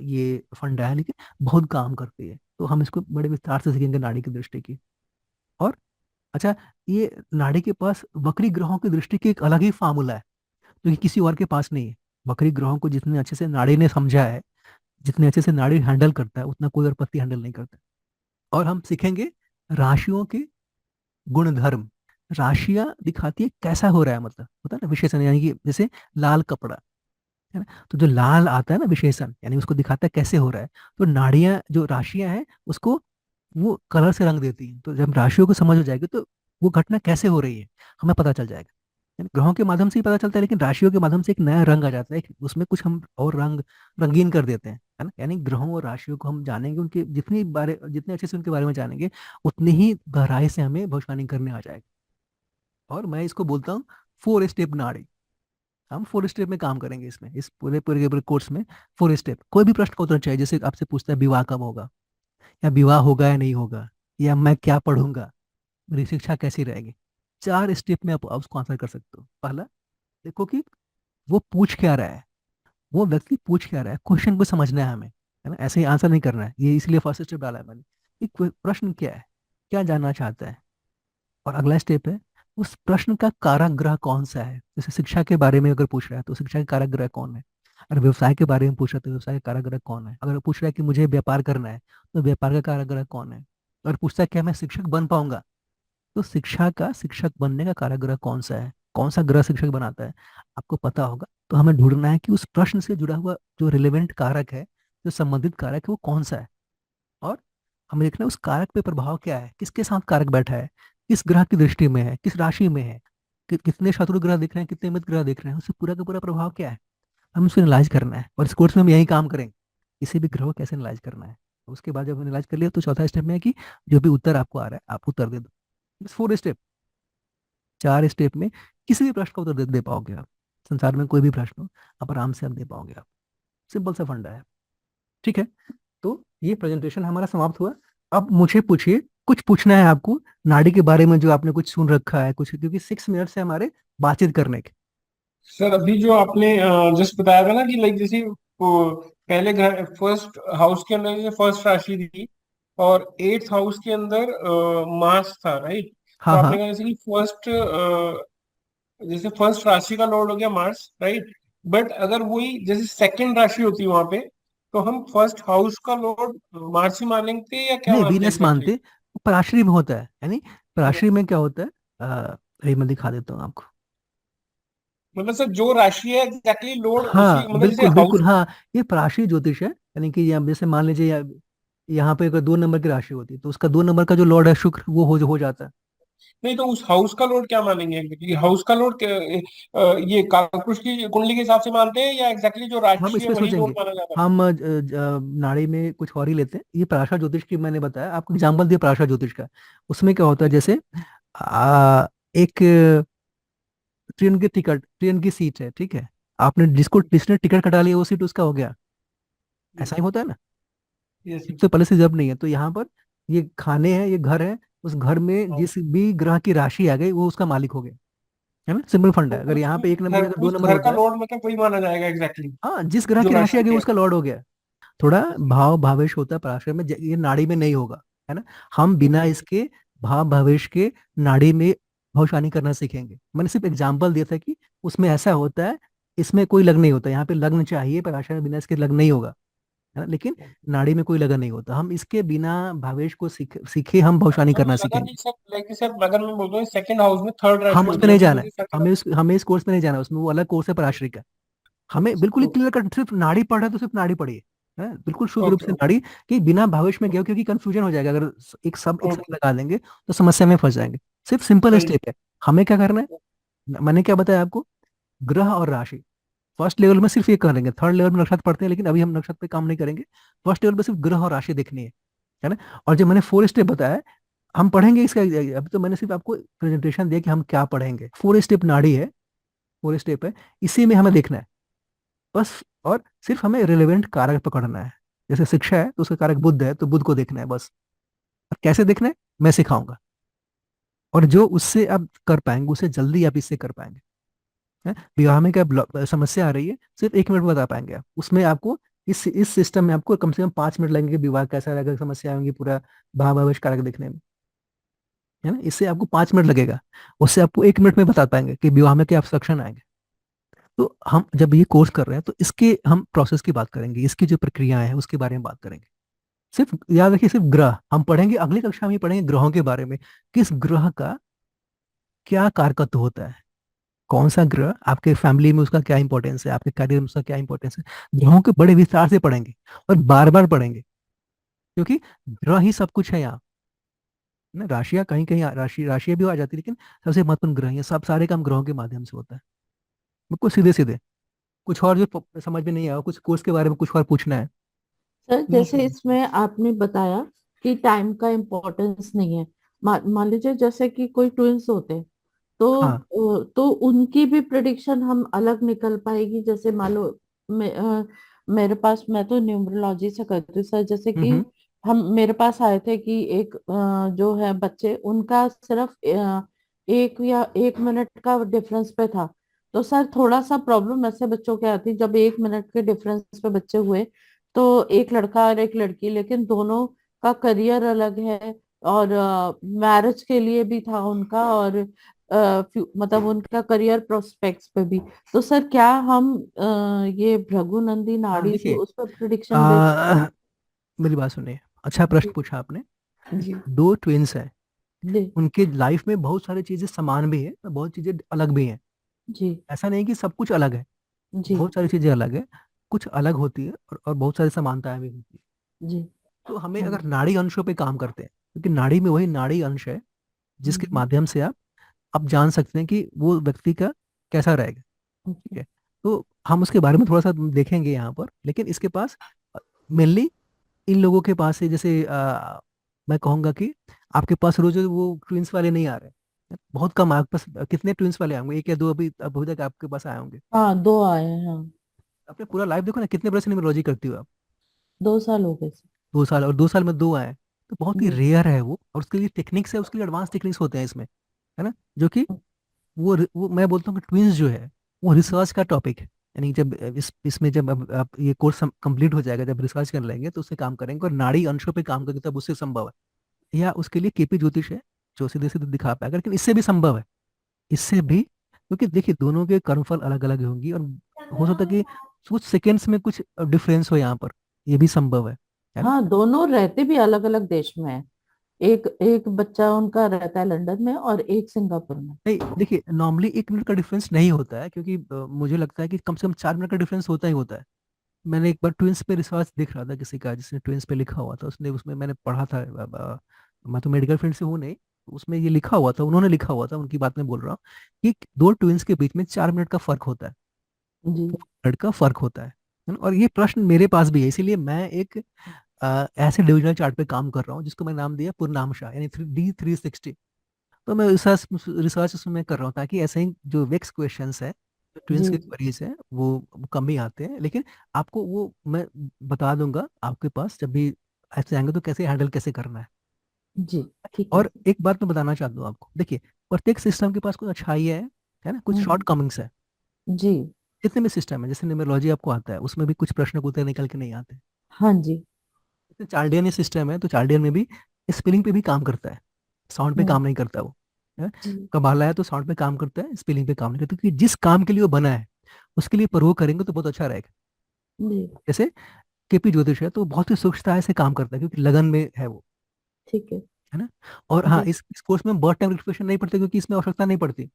S1: ये फंडा है, लेकिन बहुत काम करती है। तो हम इसको बड़े विस्तार से सीखेंगे नाड़ी की दृष्टि की। और अच्छा, ये नाड़ी के पास वक्री ग्रहों की दृष्टि की एक अलग ही फार्मूला है, जो कि किसी और के पास नहीं है। वक्री ग्रहों को जितने अच्छे से नाड़ी ने समझा है, जितने अच्छे से नाड़ी हैंडल करता है, उतना कोई और पति हैंडल नहीं करता। और हम सीखेंगे राशियों के गुणधर्म। राशियां दिखाती है कैसा हो रहा है, मतलब होता है ना विशेषण, यानी कि जैसे लाल कपड़ा, है ना, तो जो लाल आता है ना विशेषण, यानी उसको दिखाता है कैसे हो रहा है। तो नाड़ियां, जो राशियां हैं, उसको वो कलर से रंग देती हैं। तो जब राशियों को समझ हो जाएगी तो वो घटना कैसे हो रही है हमें पता चल जाएगा। यानी ग्रहों के माध्यम से ही पता चलता है, लेकिन राशियों के माध्यम से एक नया रंग आ जाता है, उसमें कुछ हम और रंगीन कर देते हैं, है ना। यानी ग्रहों और राशियों को हम जानेंगे, उनके जितने अच्छे से उनके बारे में जानेंगे, उतनी ही गहराई से हमें भविष्यवाणी करने आ जाएगा। और मैं इसको बोलता हूँ 4 स्टेप नाड़ी। हम 4 स्टेप में काम करेंगे इसमें, इस पूरे पूरे पूरे कोर्स में 4 स्टेप। कोई भी प्रश्न का उत्तर चाहिए, जैसे आपसे पूछता है विवाह कब होगा, या विवाह होगा या नहीं होगा, या मैं क्या पढ़ूंगा, मेरी शिक्षा कैसी रहेगी, 4 स्टेप में आप उसको आंसर कर सकते हो। पहला, देखो कि वो पूछ क्या रहा है, वो व्यक्ति पूछ क्या रहा है, क्वेश्चन को समझना है हमें, है ना। ऐसे ही आंसर नहीं करना है, ये इसलिए फर्स्ट स्टेप डाला है मैंने। कि प्रश्न क्या है, क्या जानना चाहता है, और अगला स्टेप है उस प्रश्न का कारक ग्रह कौन सा है। जैसे शिक्षा के बारे में अगर पूछ रहा है तो शिक्षा का कारक ग्रह कौन है। अगर व्यवसाय के बारे में पूछ रहा है तो व्यवसाय का कारक ग्रह कौन है। अगर पूछ रहा है कि मुझे व्यापार करना है तो व्यापार का कारक ग्रह कौन है। अगर पूछता है क्या मैं शिक्षक बन पाऊंगा तो शिक्षा का शिक्षक बनने का कारक ग्रह कौन सा है, कौन सा ग्रह शिक्षक बनाता है, आपको पता होगा। तो हमें ढूंढना है कि उस प्रश्न से जुड़ा हुआ जो रिलेवेंट कारक है, जो संबंधित कारक है वो कौन सा है। और हमें देखना है उस कारक पे प्रभाव क्या है, किसके साथ कारक बैठा है, किस ग्रह की दृष्टि में है, किस राशि में है, कितने शत्रु ग्रह दिख रहे हैं, कितने मित्र ग्रह दिख रहे हैं, उससे पूरा का पूरा प्रभाव क्या है। हम उसको एनालाइज करना है और इस कोर्स में हम यही काम करेंगे, किसी भी ग्रह को कैसे एनालाइज करना है। उसके बाद जब एनालाइज कर लिया तो चौथा स्टेप में है कि जो भी उत्तर आपको आ रहा है आप उत्तर दे दो। बस 4 स्टेप, 4 स्टेप में किसी भी प्रश्न का उत्तर दे पाओगे आप। संसार में कोई भी प्रश्न हो आप आराम से आप दे पाओगे आप। सिंपल सा फंडा है। ठीक है, तो ये प्रेजेंटेशन हमारा समाप्त हुआ। अब मुझे पूछिए, कुछ पूछना है आपको नाड़ी के बारे में जो आपने कुछ सुन रखा है कुछ, क्योंकि 6 मिनट से हमारे बातचीत करने के।
S3: सर अभी जो आपने जस्ट बताया था ना कि लाइक जैसे पहले घर फर्स्ट हाउस के अंदर जैसे फर्स्ट राशि थी और एट्थ हाउस के अंदर मार्स था, राइट? तो
S1: हाँ
S3: आपने
S1: हाँ।
S3: कहा जैसे कि जैसे फर्स्ट राशि का लॉर्ड हो गया मार्स, राइट? बट अगर वही जैसे सेकंड राशि होती वहां पे, तो हम फर्स्ट हाउस का लॉर्ड मार्स ही मानेंगे या क्या
S1: नहीं,
S3: मानते हैं
S1: वीनस
S3: एग्जैक्टली?
S1: मानते, पराश्री में होता है, यानी पराश्री में क्या होता है, ये मैं दिखा देता हूँ आपको।
S3: मतलब सर जो राशि है एग्जैक्टली लॉर्ड उसी
S1: हाँ
S3: मतलब जैसे
S1: बिल्कुल बिल्कुल,
S3: हाउस।
S1: हाँ ये पराश्री ज्योतिष है। यानी कि यहाँ जैसे मान लीजिए यहाँ पे अगर 2 नंबर की राशि होती है तो उसका 2 नंबर का जो लॉर्ड है शुक्र, वो हो जाता है।
S3: नहीं तो उस हाउस का लोड क्या मानेंगे एग्जैक्टली? हाउस का लोड ये कालपुरुष की कुंडली के हिसाब से मानते हैं या एग्जैक्टली जो
S1: हम
S3: राशि
S1: इस
S3: है
S1: पे
S3: वही लोड
S1: सोचेंगे,
S3: माना जाता है?
S1: हम नाड़ी में कुछ और ही लेते हैं। ये पराशर ज्योतिष की मैंने बताया आपको, एग्जाम्पल दिया पराशर ज्योतिष का। उसमें क्या होता है, जैसे एक ट्रेन की टिकट, ट्रेन की सीट है, ठीक है, आपने जिसने टिकट कटा लिया वो सीट उसका हो गया। ऐसा ही होता है ना।
S3: यस।
S1: सीट तो पहले से जब नहीं है तो यहाँ पर ये खाने हैं, ये घर है, उस घर में जिस भी ग्रह की राशि आ गई वो उसका मालिक हो गया। है ना, सिंपल फंड
S3: तो
S1: है। अगर यहाँ पे 1 नंबर की जगह दो
S3: उस
S1: नंबर
S3: घर का
S1: होता है,
S3: लोड मतलब वही माना जाएगा एग्जैक्टली
S1: हाँ जिस ग्रह
S3: जो
S1: की राशि आ
S3: राशि
S1: गई वो
S3: है।
S1: उसका लॉर्ड हो गया। थोड़ा भाव भावेश होता है पराशर में, ये नाड़ी में नहीं होगा। है ना, हम बिना
S3: ओके।
S1: इसके भाव भावेश के नाड़ी में भविष्यवाणी करना सीखेंगे। मैंने सिर्फ एग्जाम्पल दिया था कि उसमें ऐसा होता है, इसमें कोई लग्न नहीं होता। यहाँ पे लग्न चाहिए, पराशर में बिना इसके लग्न नहीं होगा। है ना, लेकिन नाड़ी में कोई लगन नहीं होता। हम इसके बिना भावेश को सीखे हम भविष्यवाणी
S3: मतलब
S1: करना
S3: अगर
S1: सीखेंगे।
S3: नहीं सर, लाइक सर अगर मैं बोलता हूँ सेकंड हाउस में थर्ड
S1: हम
S3: राशि
S1: उसमें
S3: होती है
S1: नहीं
S3: तो
S1: जाना है,
S3: मुझे सेकंड।
S1: हमें इस कोर्स में नहीं जाना है, उसमें वो अलग कोर्स है पराश्री का। हमें बिल्कुल ही
S3: ओके।
S1: क्लियर कट, सिर्फ नाड़ी पढ़ रहा है तो सिर्फ नाड़ी पढ़िए। है, बिल्कुल शुद्ध रूप से
S3: ओके।
S1: नाड़ी, कि बिना भावेश में गए, क्योंकि कंफ्यूजन हो जाएगा अगर एक साथ
S3: ओके।
S1: लगा देंगे तो समस्या में फंस जाएंगे। सिर्फ सिंपल
S3: सही।
S1: स्टेप है। हमें क्या करना है, मैंने क्या बताया आपको, ग्रह और राशि। फर्स्ट लेवल में सिर्फ ये करेंगे, थर्ड लेवल में नक्षत्र पढ़ते हैं लेकिन अभी हम नक्षत्र पे काम नहीं करेंगे। फर्स्ट लेवल पे सिर्फ ग्रह और राशि देखनी है ना। और जो मैंने 4 स्टेप बताया है, हम पढ़ेंगे इसका। अभी तो मैंने सिर्फ आपको प्रेजेंटेशन दिया कि हम क्या पढ़ेंगे। 4 स्टेप नाड़ी है, 4 स्टेप है, इसी में हमें देखना है बस। और सिर्फ हमें रिलेवेंट कारक पकड़ना है। जैसे शिक्षा है तो उसका कारक बुद्ध है तो बुद्ध को देखना है बस। और कैसे देखना है मैं सिखाऊंगा। और जो उससे आप कर पाएंगे उससे जल्दी आप इससे कर पाएंगे। है? विवाह में क्या समस्या आ रही है, सिर्फ 1 मिनट में बता पाएंगे आप उसमें। आपको इस सिस्टम में आपको कम से कम 5 मिनट लगेंगे, विवाह कैसा रहेगा, समस्या आएंगी, पूरा भाव भावेश कारक देखने में। है ना, इससे आपको 5 मिनट लगेगा, उससे आपको 1 मिनट में बता पाएंगे कि विवाह में क्या ऑब्स्ट्रक्शन आएंगे। तो हम जब ये कोर्स कर रहे हैं तो इसके हम प्रोसेस की बात करेंगे, इसकी जो प्रक्रियाएं हैं उसके बारे में बात करेंगे। सिर्फ याद रखिए, सिर्फ ग्रह हम पढ़ेंगे, अगली कक्षा में पढ़ेंगे ग्रहों के बारे में। किस ग्रह का क्या कारकत्व होता है, कौन सा ग्रह आपके फैमिली में उसका क्या इंपॉर्टेंस है, आपके करियर में उसका क्या इंपॉर्टेंस है। ग्रहों के बड़े विस्तार से पढ़ेंगे और बार बार पढ़ेंगे, क्योंकि ग्रह ही सब कुछ है यहाँ ना। राशियां कहीं कहीं राशियां भी आ जाती है, लेकिन सबसे महत्वपूर्ण ग्रह ही है। सब सारे काम ग्रहों के माध्यम से होता है। बिल्कुल सीधे सीधे। कुछ और जो समझ में नहीं आया, कुछ कोर्स के बारे में कुछ और पूछना है।
S2: सर
S3: नहीं
S2: जैसे
S3: सर।
S2: इसमें आपने बताया कि टाइम का इम्पोर्टेंस नहीं है। मान लीजिए जैसे कि कोई ट्विंस होते
S1: हाँ
S2: तो उनकी भी प्रिडिक्शन हम अलग निकल पाएगी। जैसे मान लो मेरे पास, मैं तो न्यूमरोलॉजी से करती हूँ सर। जैसे कि
S1: हम्म।
S2: हम मेरे पास आए थे कि एक जो है बच्चे, उनका सिर्फ 1 या 1 मिनट का डिफरेंस पे था। तो सर थोड़ा सा प्रॉब्लम ऐसे बच्चों के आती, जब 1 मिनट के डिफरेंस पे बच्चे हुए तो एक लड़का और एक लड़की, लेकिन दोनों का करियर अलग है, और मैरिज के लिए भी था उनका, और मतलब उनका करियर प्रोस्पेक्ट्स पे भी। तो सर क्या हम ये भृगु नंदी
S1: हाँ
S2: नाड़ी से
S1: देखिए,
S2: उस पर प्रिडिक्शन दे सकते
S1: आ, मेरी बात सुनिए, अच्छा
S2: हैं?
S1: प्रश्न
S2: जी।
S1: पूछा आपने।
S2: जी।
S1: देखिए, दो ट्विंस हैं,
S2: जी।
S1: उनके लाइफ में बहुत सारी चीजें समान भी है, बहुत चीजें अलग भी हैं।
S2: जी।
S1: ऐसा नहीं कि सब कुछ अलग है,
S2: जी।
S1: बहुत सारी चीजें अलग है, कुछ अलग होती है और बहुत सारी समानताएं भी होती है।
S2: जी।
S1: तो हमें
S2: हाँ
S1: अगर
S2: जी।
S1: नाड़ी अंशों पे काम करते हैं, क्योंकि नाड़ी में वही नाड़ी अंश है जिसके
S2: हम्म।
S1: माध्यम से आप जान सकते हैं कि वो व्यक्ति का कैसा रहेगा। ठीक
S2: ओके।
S1: है, तो हम उसके बारे में थोड़ा सा देखेंगे यहाँ पर, लेकिन इसके पास मेनली इन लोगों के पास है, जैसे मैं कहूंगा कि आपके पास रोज वो ट्विंस वाले नहीं आ रहे हैं। बहुत कम आपके पास, कितने ट्विंस वाले आएंगे, एक या दो अभी तक आपके पास आए होंगे।
S2: हाँ, दो आए हैं, हाँ।
S1: अपने पूरा लाइफ देखो ना, कितने बरस न्यूमरोलॉजी करती हो आप?
S2: 2 साल हो गए सर।
S1: 2 साल, और 2 साल में दो आए, तो बहुत ही
S2: जी।
S1: रेयर है वो, और उसके लिए टेक्निक्स है, उसके लिए एडवांस टेक्निक्स होते हैं इसमें, है ना, जो कि वो मैं बोलता हूँ कि ट्विंस जो है वो रिसर्च का टॉपिक है। यानी जब इसमें जब अब आप ये कोर्स कंप्लीट हो जाएगा, जब रिसर्च कर लेंगे तो उससे काम करेंगे और नाड़ी अंशों पे काम करेंगे, तब उससे संभव है। या उसके लिए केपी ज्योतिष है जो सीधे सीधे दिखा पाएगा, लेकिन इससे भी संभव है, इससे भी, क्योंकि देखिए दोनों के कर्मफल अलग अलग होंगी, और हो सकता है कि कुछ सेकेंड्स में कुछ डिफरेंस हो यहाँ पर, ये भी संभव है ना।
S2: हाँ, दोनों रहते भी अलग अलग देश में है। एक एक बच्चा उनका रहता है लंदन में और एक सिंगापुर में।
S1: नहीं देखिए, नॉर्मली 1 मिनट का डिफरेंस नहीं होता है, क्योंकि मुझे लगता है कि कम से कम 4 मिनट का डिफरेंस होता ही होता है। मैंने एक बार ट्विंस पे रिसर्च देख रहा था किसी का, जिसने ट्विंस पे लिखा हुआ था, उसने उसमें मैंने पढ़ा था, मैं तो मेडिकल फील्ड से हूँ नहीं, उसमें ये लिखा हुआ था, उन्होंने लिखा हुआ था, उनकी बात मैं बोल रहा हूँ कि दो ट्विंस के बीच में 4 मिनट का फर्क होता है,
S2: जी।
S1: 4 मिनट का फर्क होता है ना? और ये प्रश्न मेरे पास भी है, इसीलिए मैं एक ऐसे डिविजनल चार्ट पे काम कर रहा हूँ जिसको मैं नाम दिया पूर्णांशा, यानी D360। तो मैं रिसर्च रिसर्च उसमें कर रहा हूँ, ताकि ऐसे ही जो वेक्स क्वेश्चंस है, जो ट्विंस
S2: जी।
S1: के क्वेरीज है, वो कम ही आते हैं, लेकिन आपको वो मैं बता दूंगा आपके पास जब भी ऐसे आएंगे तो कैसे हैंडल कैसे करना है।
S2: जी। ठीक है
S1: और
S2: सर।
S1: एक बात मैं बताना चाहता हूँ आपको, देखिए प्रत्येक सिस्टम के पास कुछ अच्छाई है ना, कुछ शॉर्ट
S2: हम्म।
S1: कमिंग्स है।
S2: जी।
S1: जितने भी सिस्टम है, जैसे न्यूमेरोलॉजी आपको आता है, उसमें भी कुछ प्रश्न उत्तर निकल के नहीं आते।
S2: हाँ जी।
S1: जैसे चार्डियन सिस्टम है, तो चार्डियन में भी स्पेलिंग पे भी काम करता है, साउंड पे
S2: हम्म।
S1: काम नहीं करता वो, है।
S2: जी।
S1: कबाला है तो साउंड पे काम करता है, स्पेलिंग पे काम नहीं करता, क्योंकि जिस काम के लिए वो बना है उसके लिए प्रयोग करेंगे तो बहुत अच्छा रहेगा।
S2: जी।
S1: जैसे केपी ज्योतिष है तो बहुत ही सूक्ष्मता से काम करता है, क्योंकि लगन में है वो,
S2: ठीक है।
S1: है ना। और हाँ,
S2: जी।
S1: इस कोर्स में बर्थ टाइम वेरिफिकेशन नहीं पड़ती, क्योंकि इसमें आवश्यकता नहीं पड़ती,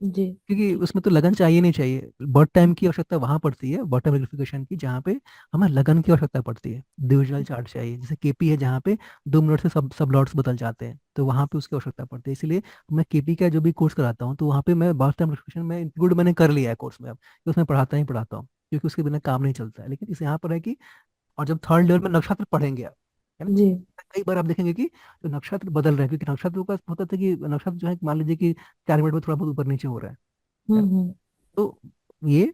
S2: जी।
S1: क्योंकि
S2: ठीक।
S1: उसमें तो लगन चाहिए नहीं चाहिए। बर्थ टाइम की आवश्यकता वहां पड़ती है, बर्थ टाइम वेरिफिकेशन की, जहाँ पे हमें लगन की आवश्यकता पड़ती है। डिविजनल चार्ट चाहिए, जैसे केपी है जहाँ पे 2 मिनट से सब लॉट्स बदल जाते हैं, तो वहां पे उसकी आवश्यकता पड़ती है। इसलिए मैं केपी का जो भी कोर्स कराता हूँ, तो वहाँ पे मैं बर्थ टाइम वेरिफिकेशन में इंक्लूड मैंने कर लिया है कोर्स में अब, कि उसमें पढ़ाता ही पढ़ाता हूँ, क्योंकि उसके बिना काम नहीं चलता है। लेकिन इस यहाँ पर है कि, और जब थर्ड लेवल में नक्षत्र पढ़ेंगे आप, है ना,
S2: जी।
S1: कई बार आप देखेंगे कि जो नक्षत्र बदल रहे हैं, क्योंकि नक्षत्र का होता था कि नक्षत्र जो है, मान लीजिए कि 4 मिनट में थोड़ा बहुत ऊपर नीचे हो रहा है।
S2: हम्म।
S1: तो ये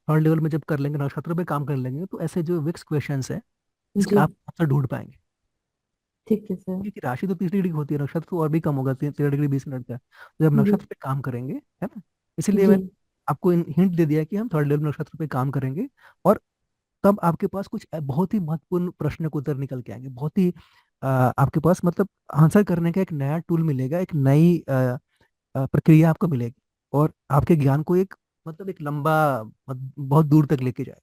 S1: थर्ड लेवल में जब कर लेंगे, नक्षत्रों पे काम कर लेंगे, तो ऐसे जो विक्स क्वेश्चंस है इसके
S2: जी।
S1: आप आंसर ढूंढ पाएंगे।
S2: ठीक है सर।
S1: क्योंकि राशि तो 30 डिग्री की होती है, नक्षत्र तो और भी कम होगा, 13 डिग्री 20 मिनट का, तो जब
S2: जी।
S1: नक्षत्र पे काम करेंगे, है ना, इसलिए
S2: जी।
S1: मैं आपको हिंट दे दिया कि हम थर्ड लेवल नक्षत्र पे काम करेंगे, और तब आपके पास कुछ बहुत ही महत्वपूर्ण प्रश्न के उत्तर निकल के आएंगे, बहुत ही आपके पास मतलब आंसर करने का एक नया टूल मिलेगा, एक नई प्रक्रिया आपको मिलेगी, और आपके ज्ञान को एक मतलब एक लंबा बहुत दूर तक लेके जाए।